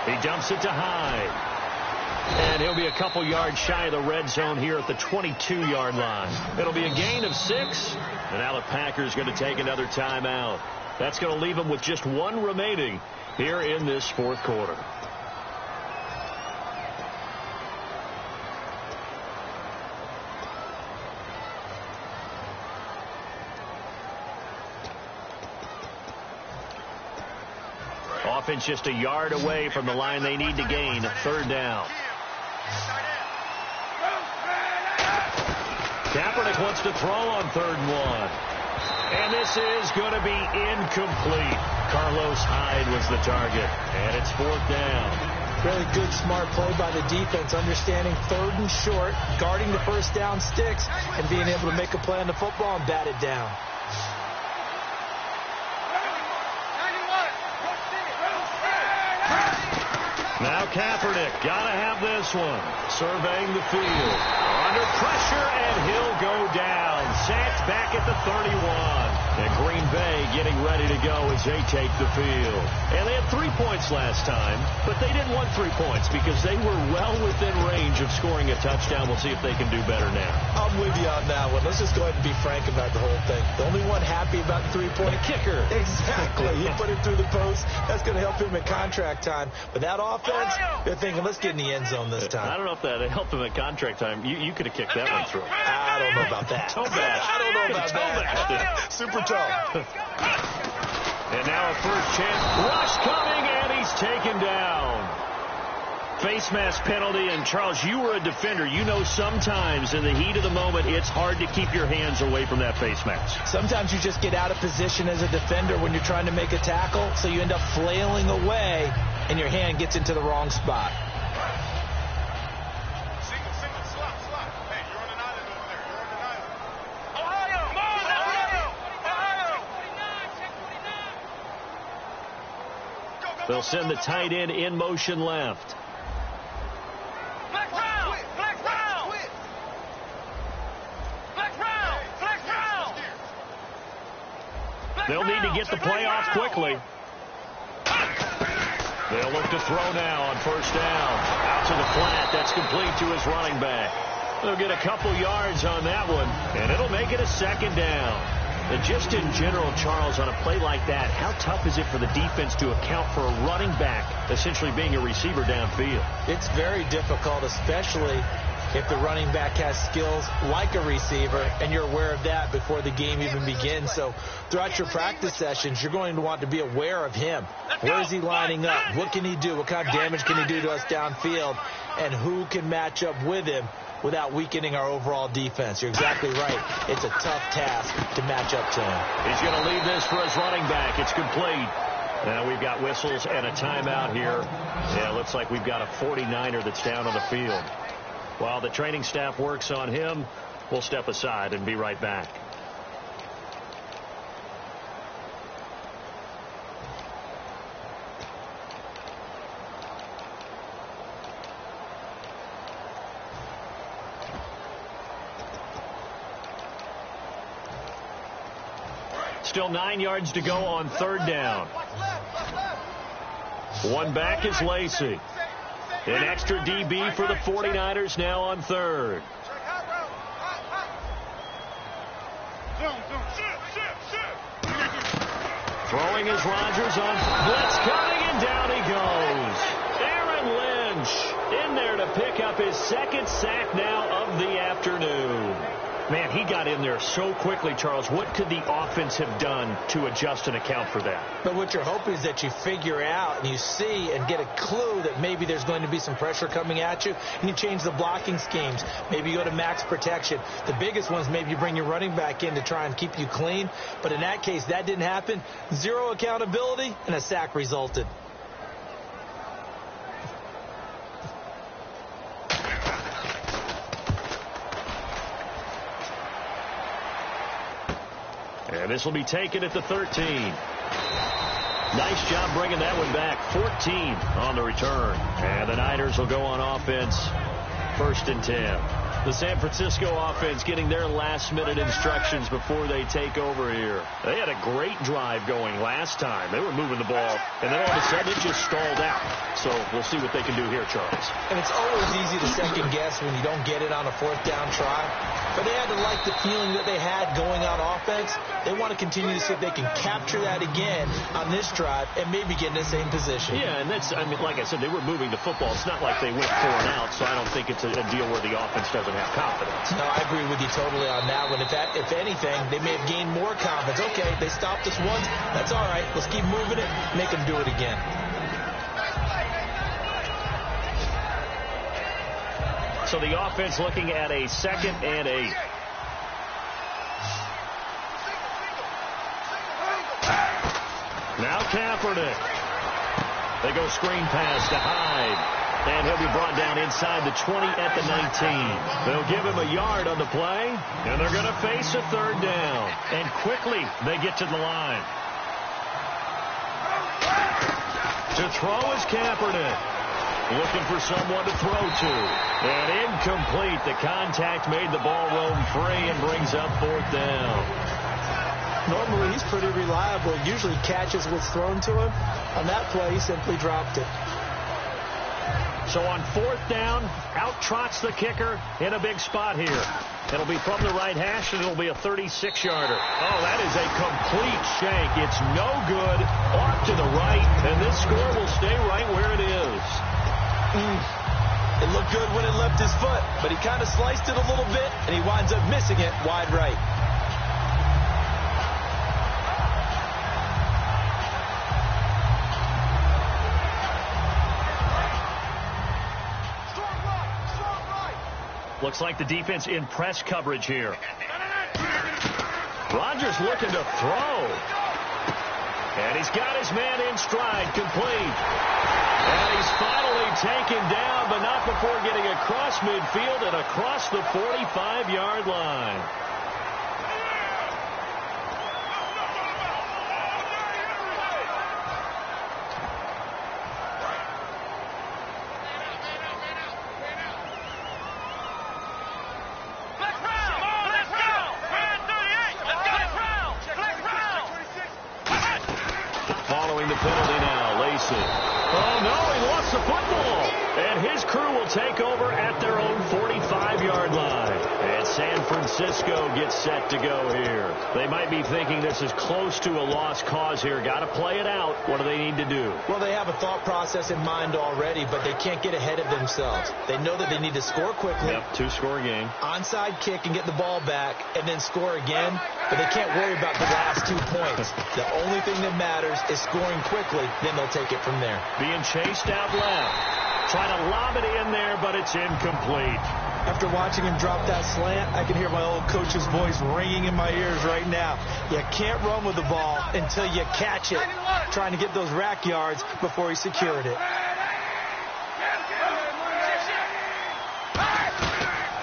He dumps it to Hyde. And he'll be a couple yards shy of the red zone here at the 22-yard line. It'll be a gain of 6. And now the Packers going to take another timeout. That's going to leave them with just 1 remaining here in this fourth quarter. Offense just a yard away from the line they need to gain. 3rd down. Kaepernick wants to throw on 3rd and 1. And this is going to be incomplete. Carlos Hyde was the target. And it's 4th down. Really good, smart play by the defense, understanding 3rd and short, guarding the first down sticks, and being able to make a play on the football and bat it down. Now Kaepernick, gotta have this one. Surveying the field. Under pressure, and he'll go down. Sacked back at the 31. And Green Bay getting ready to go as they take the field. And they had 3 points last time, but they didn't want 3 points because they were well within range of scoring a touchdown. We'll see if they can do better now. I'm with you on that one. Let's just go ahead and be frank about the whole thing. The only one happy about the 3-point kicker. Exactly. He put it through the post. That's going to help him at contract time. But that offense, they're thinking, let's get in the end zone this time. I don't know if that helped him at contract time. You could have kicked that one through. I don't know about that. I don't know about that. Super tough. And now a first chance. Rush coming, and he's taken down. Face mask penalty, and Charles, you were a defender. You know sometimes in the heat of the moment, it's hard to keep your hands away from that face mask. Sometimes you just get out of position as a defender when you're trying to make a tackle, so you end up flailing away, and your hand gets into the wrong spot. They'll send the tight end in motion left. They'll need to get the play off quickly. They'll look to throw now on first down. Out to the flat. That's complete to his running back. They'll get a couple yards on that one, and it'll make it a 2nd down. And just in general, Charles, on a play like that, how tough is it for the defense to account for a running back essentially being a receiver downfield? It's very difficult, especially if the running back has skills like a receiver, and you're aware of that before the game even begins. So throughout your practice sessions, you're going to want to be aware of him. Where is he lining up? What can he do? What kind of damage can he do to us downfield? And who can match up with him without weakening our overall defense? You're exactly right. It's a tough task to match up to him. He's going to leave this for his running back. It's complete. Now we've got whistles and a timeout here. Yeah, looks like we've got a 49er that's down on the field. While the training staff works on him, we'll step aside and be right back. Still 9 yards to go on 3rd down. One back is Lacey. An extra DB for the 49ers now on 3rd. Throwing is Rodgers on blitz coming, and down he goes. Aaron Lynch in there to pick up his 2nd sack now of the afternoon. Man, he got in there so quickly, Charles. What could the offense have done to adjust and account for that? But what you're hoping is that you figure out and you see and get a clue that maybe there's going to be some pressure coming at you, and you change the blocking schemes. Maybe you go to max protection. The biggest ones, maybe you bring your running back in to try and keep you clean. But in that case, that didn't happen. 0 accountability, and a sack resulted. And this will be taken at the 13. Nice job bringing that one back. 14 on the return. And the Niners will go on offense. 1st and 10. The San Francisco offense getting their last-minute instructions before they take over here. They had a great drive going last time. They were moving the ball, and then all of a sudden it just stalled out. So we'll see what they can do here, Charles. And it's always easy to second-guess when you don't get it on a 4th down try. But they had to like the feeling that they had going on offense. They want to continue to see if they can capture that again on this drive and maybe get in the same position. Yeah, and that's, I mean, like I said, they were moving the football. It's not like they went 4 and out, so I don't think it's a deal where the offense doesn't have confidence. No, I agree with you totally on that one. If anything, they may have gained more confidence. Okay, they stopped us once. That's all right. Let's keep moving it. Make them do it again. So the offense looking at a 2nd and 8. Now Kaepernick. They go screen pass to Hyde. And he'll be brought down inside the 20 at the 19. They'll give him a yard on the play, and they're going to face a third down. And quickly, they get to the line. To throw is Kaepernick. Looking for someone to throw to. And incomplete. The contact made the ball roam free and brings up fourth down. Normally, he's pretty reliable. Usually catches what's thrown to him. On that play, he simply dropped it. So on fourth down, out trots the kicker in a big spot here. It'll be from the right hash, and it'll be a 36-yarder. Oh, that is a complete shank. It's no good. Off to the right, and this score will stay right where it is. It looked good when it left his foot, but he kind of sliced it a little bit, and he winds up missing it wide right. Looks like the defense in press coverage here. Rodgers looking to throw. And he's got his man in stride, complete. And he's finally taken down, but not before getting across midfield and across the 45-yard line. Take over at their own 45-yard line. And San Francisco gets set to go here. They might be thinking this is close to a lost cause here. Got to play it out. What do they need to do? Well, they have a thought process in mind already, but they can't get ahead of themselves. They know that they need to score quickly. Yep, two-score game. Onside kick and get the ball back and then score again, but they can't worry about the last 2 points. The only thing that matters is scoring quickly, then they'll take it from there. Being chased out left. Trying to lob it in there, but it's incomplete. After watching him drop that slant, I can hear my old coach's voice ringing in my ears right now. You can't run with the ball until you catch it. Trying to get those rack yards before he secured it.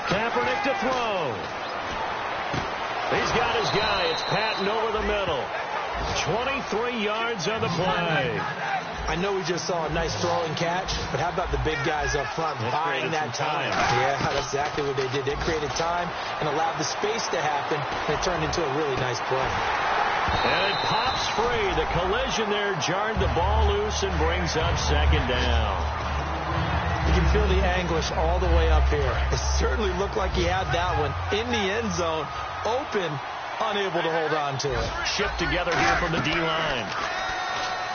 Kaepernick to throw. He's got his guy. It's Patton over the middle. 23 yards on the play. I know we just saw a nice throw and catch, but how about the big guys up front buying that time? Yeah, that's exactly what they did. They created time and allowed the space to happen, and it turned into a really nice play. And it pops free. The collision there jarred the ball loose and brings up second down. You can feel the anguish all the way up here. It certainly looked like he had that one in the end zone, open, unable to hold on to it. Shipped together here from the D-line.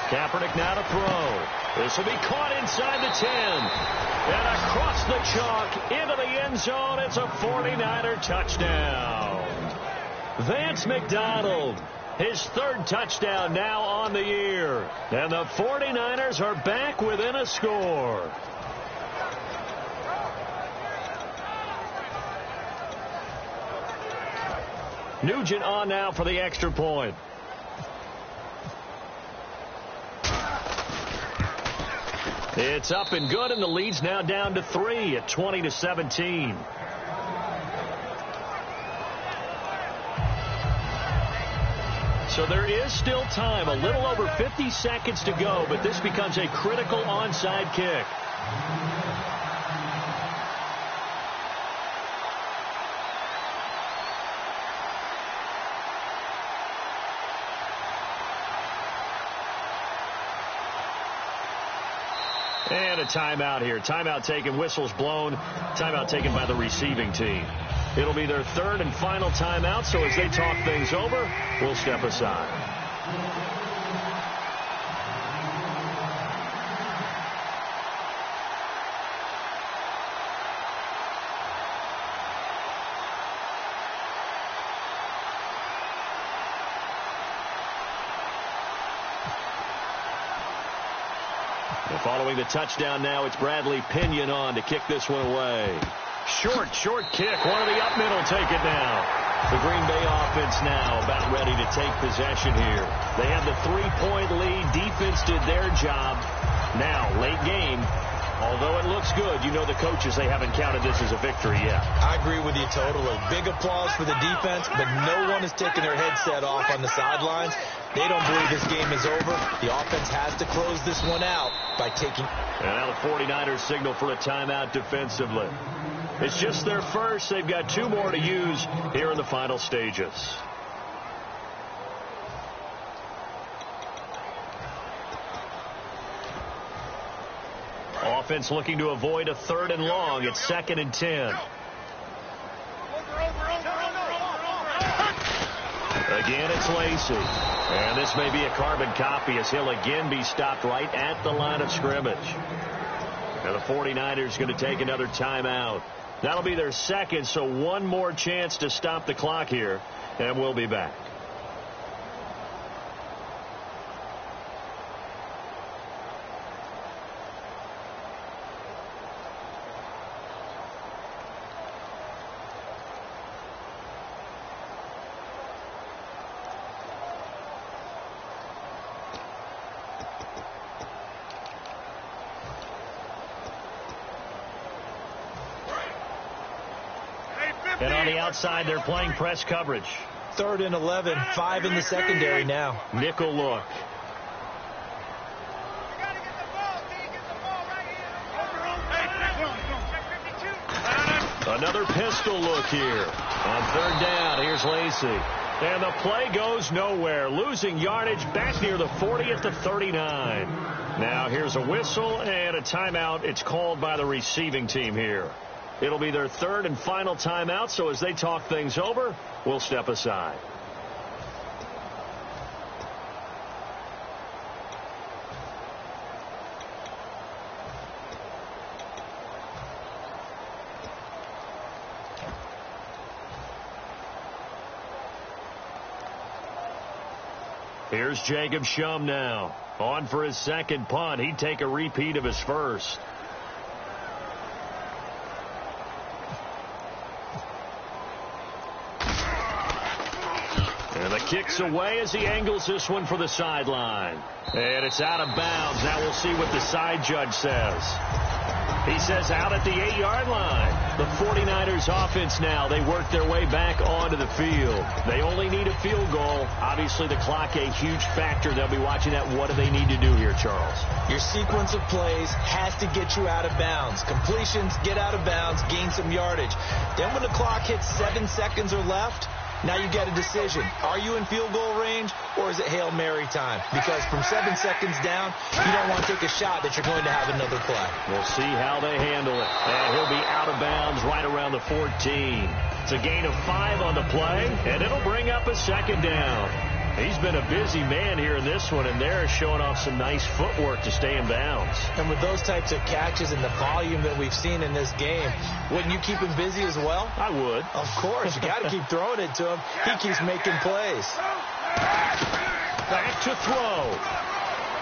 Kaepernick now to throw. This will be caught inside the 10. And across the chalk into the end zone. It's a 49er touchdown. Vance McDonald, his third touchdown now on the year. And the 49ers are back within a score. Nugent on now for the extra point. It's up and good, and the lead's now down to 3 at 20-17. So there is still time, a little over 50 seconds to go, but this becomes a critical onside kick. And a timeout here. Timeout taken, whistles blown. Timeout taken by the receiving team. It'll be their third and final timeout, so as they talk things over, we'll step aside. Following the touchdown now, it's Bradley Pinion on to kick this one away. Short kick. One of the up middle take it now. The Green Bay offense now about ready to take possession here. They have the 3-point lead. Defense did their job. Now, late game, although it looks good, you know the coaches, they haven't counted this as a victory yet. I agree with you totally. Big applause for the defense, but no one is taking their headset off on the sidelines. They don't believe this game is over. The offense has to close this one out by taking... And now the 49ers signal for a timeout defensively. It's just their first. They've got 2 more to use here in the final stages. Offense looking to avoid a 3rd and long. It's 2nd and 10. Again, it's Lacy. And this may be a carbon copy as he'll again be stopped right at the line of scrimmage. Now the 49ers going to take another timeout. That'll be their 2nd, so 1 more chance to stop the clock here, and we'll be back. And on the outside, they're playing press coverage. 3rd and 11, 5 in the secondary now. Nickel look. Another pistol look here. On 3rd down, here's Lacy. And the play goes nowhere. Losing yardage back near the 40 at the 39. Now here's a whistle and a timeout. It's called by the receiving team here. It'll be their 3rd and final timeout, so as they talk things over, we'll step aside. Here's Jacob Shum now. On for his 2nd punt. He'd take a repeat of his first. And the kick's away as he angles this one for the sideline. And it's out of bounds. Now we'll see what the side judge says. He says out at the 8-yard line. The 49ers offense now, they work their way back onto the field. They only need a field goal. Obviously the clock a huge factor. They'll be watching that. What do they need to do here, Charles? Your sequence of plays has to get you out of bounds. Completions, get out of bounds, gain some yardage. Then when the clock hits 7 seconds or left, now you get a decision. Are you in field goal range or is it Hail Mary time? Because from 7 seconds down, you don't want to take a shot that you're going to have another play. We'll see how they handle it. And he'll be out of bounds right around the 14. It's a gain of 5 on the play, and it'll bring up a 2nd down. He's been a busy man here in this one, and they're showing off some nice footwork to stay in bounds. And with those types of catches and the volume that we've seen in this game, wouldn't you keep him busy as well? I would. Of course. You got to keep throwing it to him. He keeps making plays. Back to throw.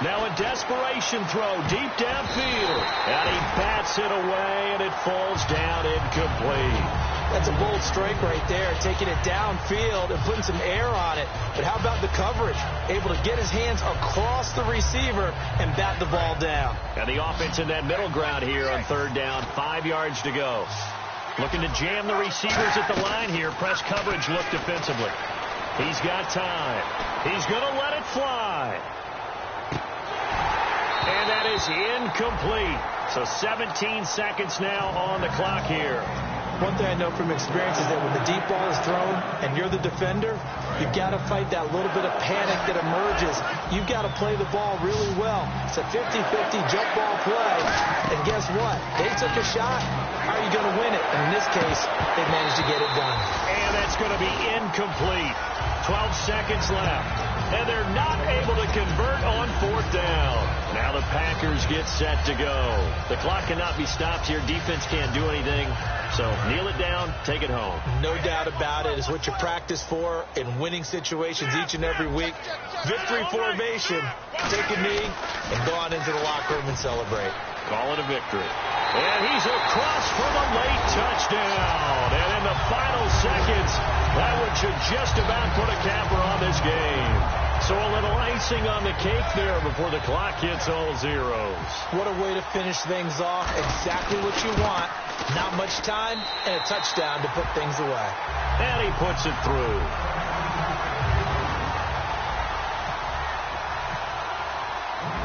Now a desperation throw deep downfield. And he bats it away, and it falls down incomplete. That's a bold strike right there, taking it downfield and putting some air on it. But how about the coverage? Able to get his hands across the receiver and bat the ball down. And the offense in that middle ground here on 3rd down, 5 yards to go. Looking to jam the receivers at the line here. Press coverage look defensively. He's got time. He's going to let it fly. And that is incomplete. So 17 seconds now on the clock here. One thing I know from experience is that when the deep ball is thrown and you're the defender, you've got to fight that little bit of panic that emerges. You've got to play the ball really well. It's a 50-50 jump ball play. And guess what? They took a shot. How are you going to win it? And in this case, they managed to get it done. And that's going to be incomplete. 12 seconds left. And they're not able to convert on 4th down. Now the Packers get set to go. The clock cannot be stopped here. Defense can't do anything. So kneel it down, take it home. No doubt about it. It's what you practice for in winning situations each and every week. Victory formation. Take a knee and go on into the locker room and celebrate. Call it a victory. And he's across for the late touchdown. And in the final seconds, that one should just about put a capper on this game. So a little icing on the cake there before the clock hits all zeros. What a way to finish things off. Exactly what you want. Not much time and a touchdown to put things away. And he puts it through.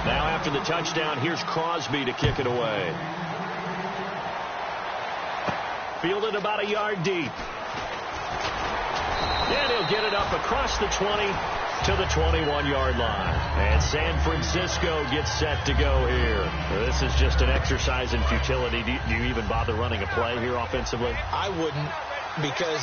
Now after the touchdown, here's Crosby to kick it away. Fielded about a yard deep. And he'll get it up across the 20 to the 21-yard line. And San Francisco gets set to go here. This is just an exercise in futility. Do you even bother running a play here offensively? I wouldn't, because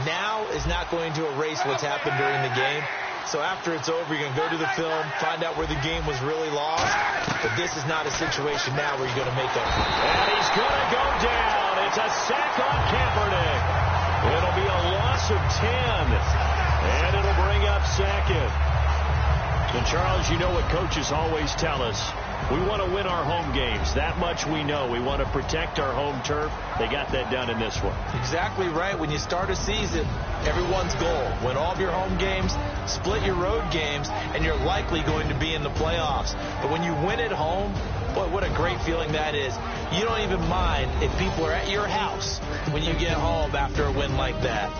now is not going to erase what's happened during the game. So after it's over, you're going to go to the film, find out where the game was really lost. But this is not a situation now where you're going to make up. And he's going to go down. It's a sack on Kaepernick. It'll be a loss of 10. And it'll bring up second. And Charles, you know what coaches always tell us. We want to win our home games. That much we know. We want to protect our home turf. They got that done in this one. Exactly right. When you start a season, everyone's goal: win all of your home games, split your road games, and you're likely going to be in the playoffs. But when you win at home, boy, what a great feeling that is. You don't even mind if people are at your house when you get home after a win like that.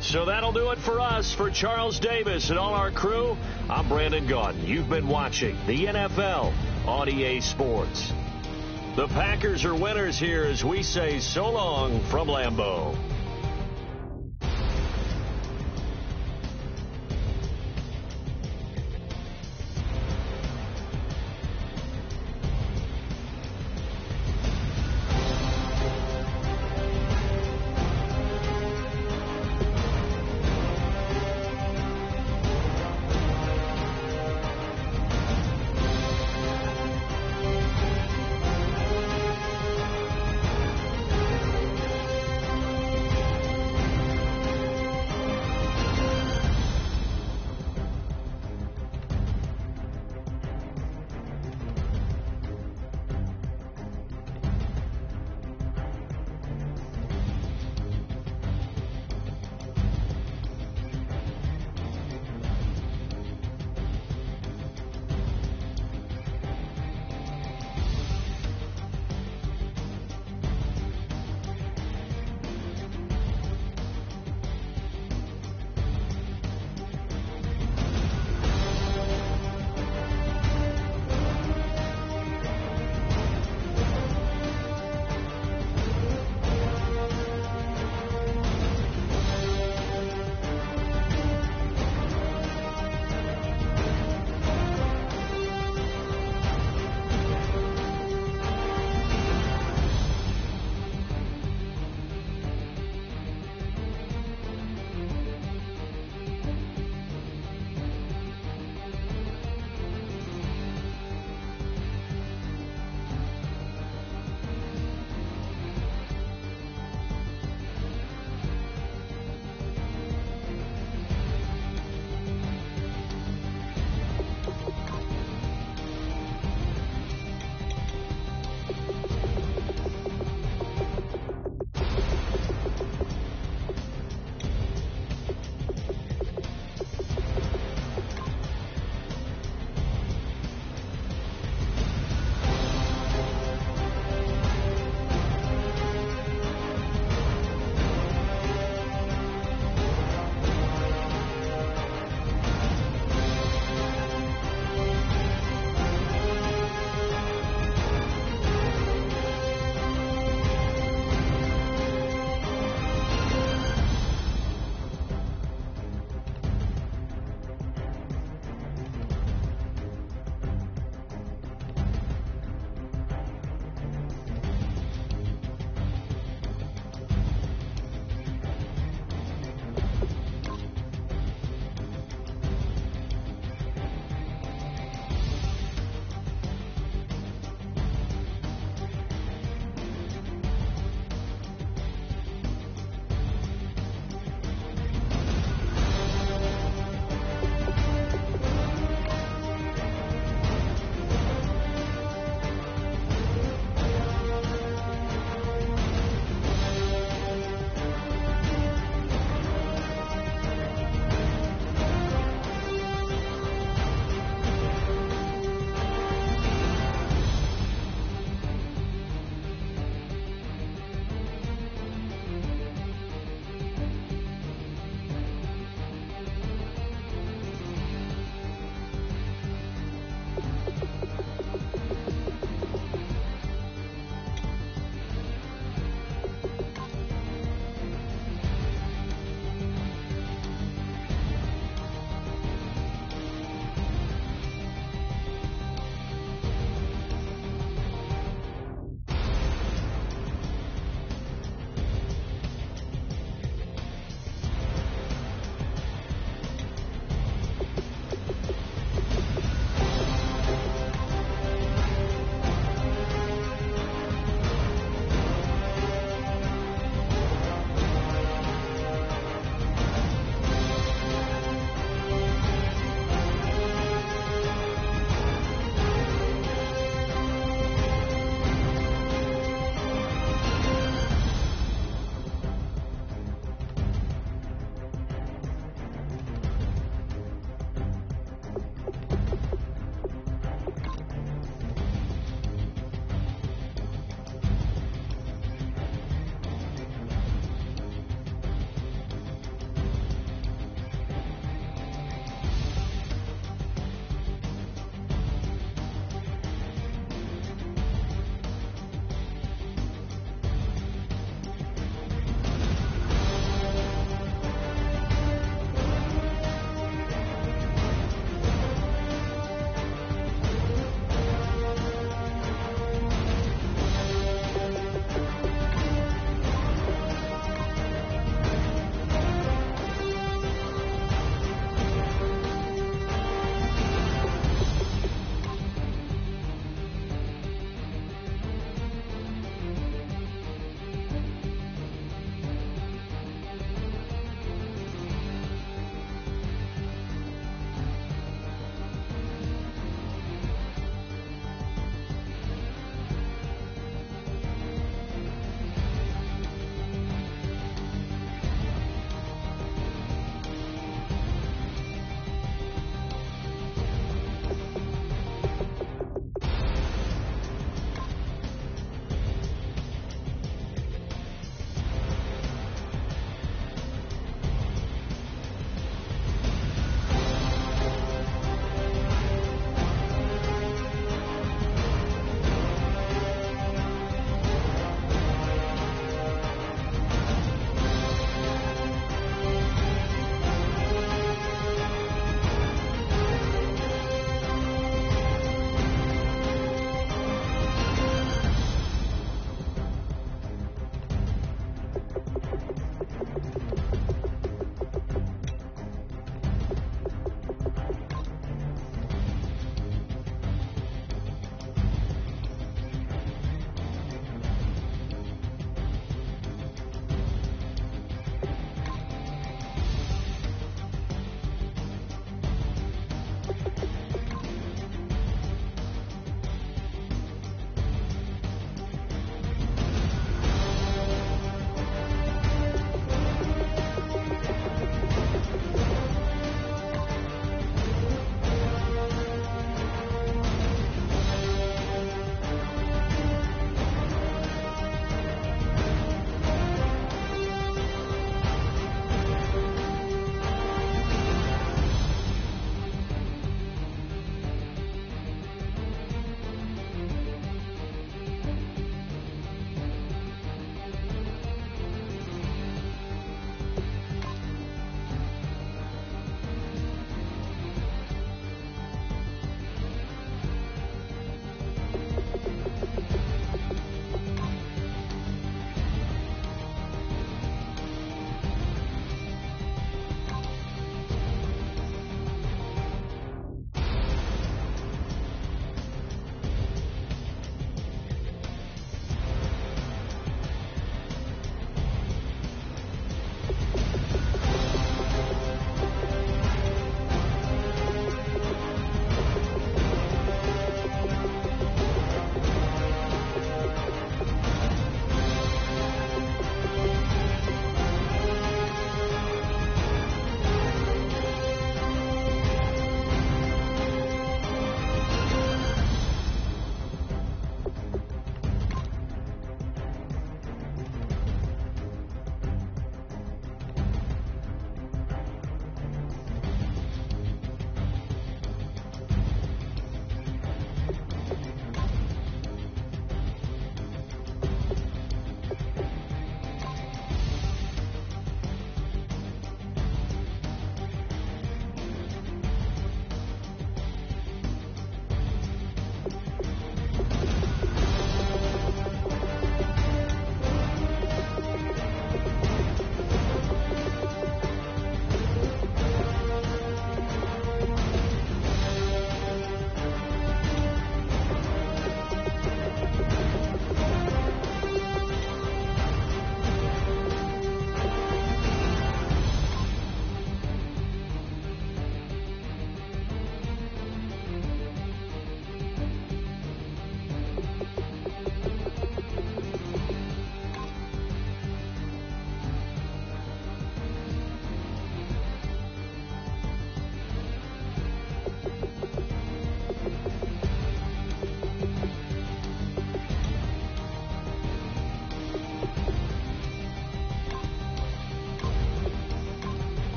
So that'll do it for us. For Charles Davis and all our crew, I'm Brandon Gaudin. You've been watching the NFL on EA Sports. The Packers are winners here as we say so long from Lambeau.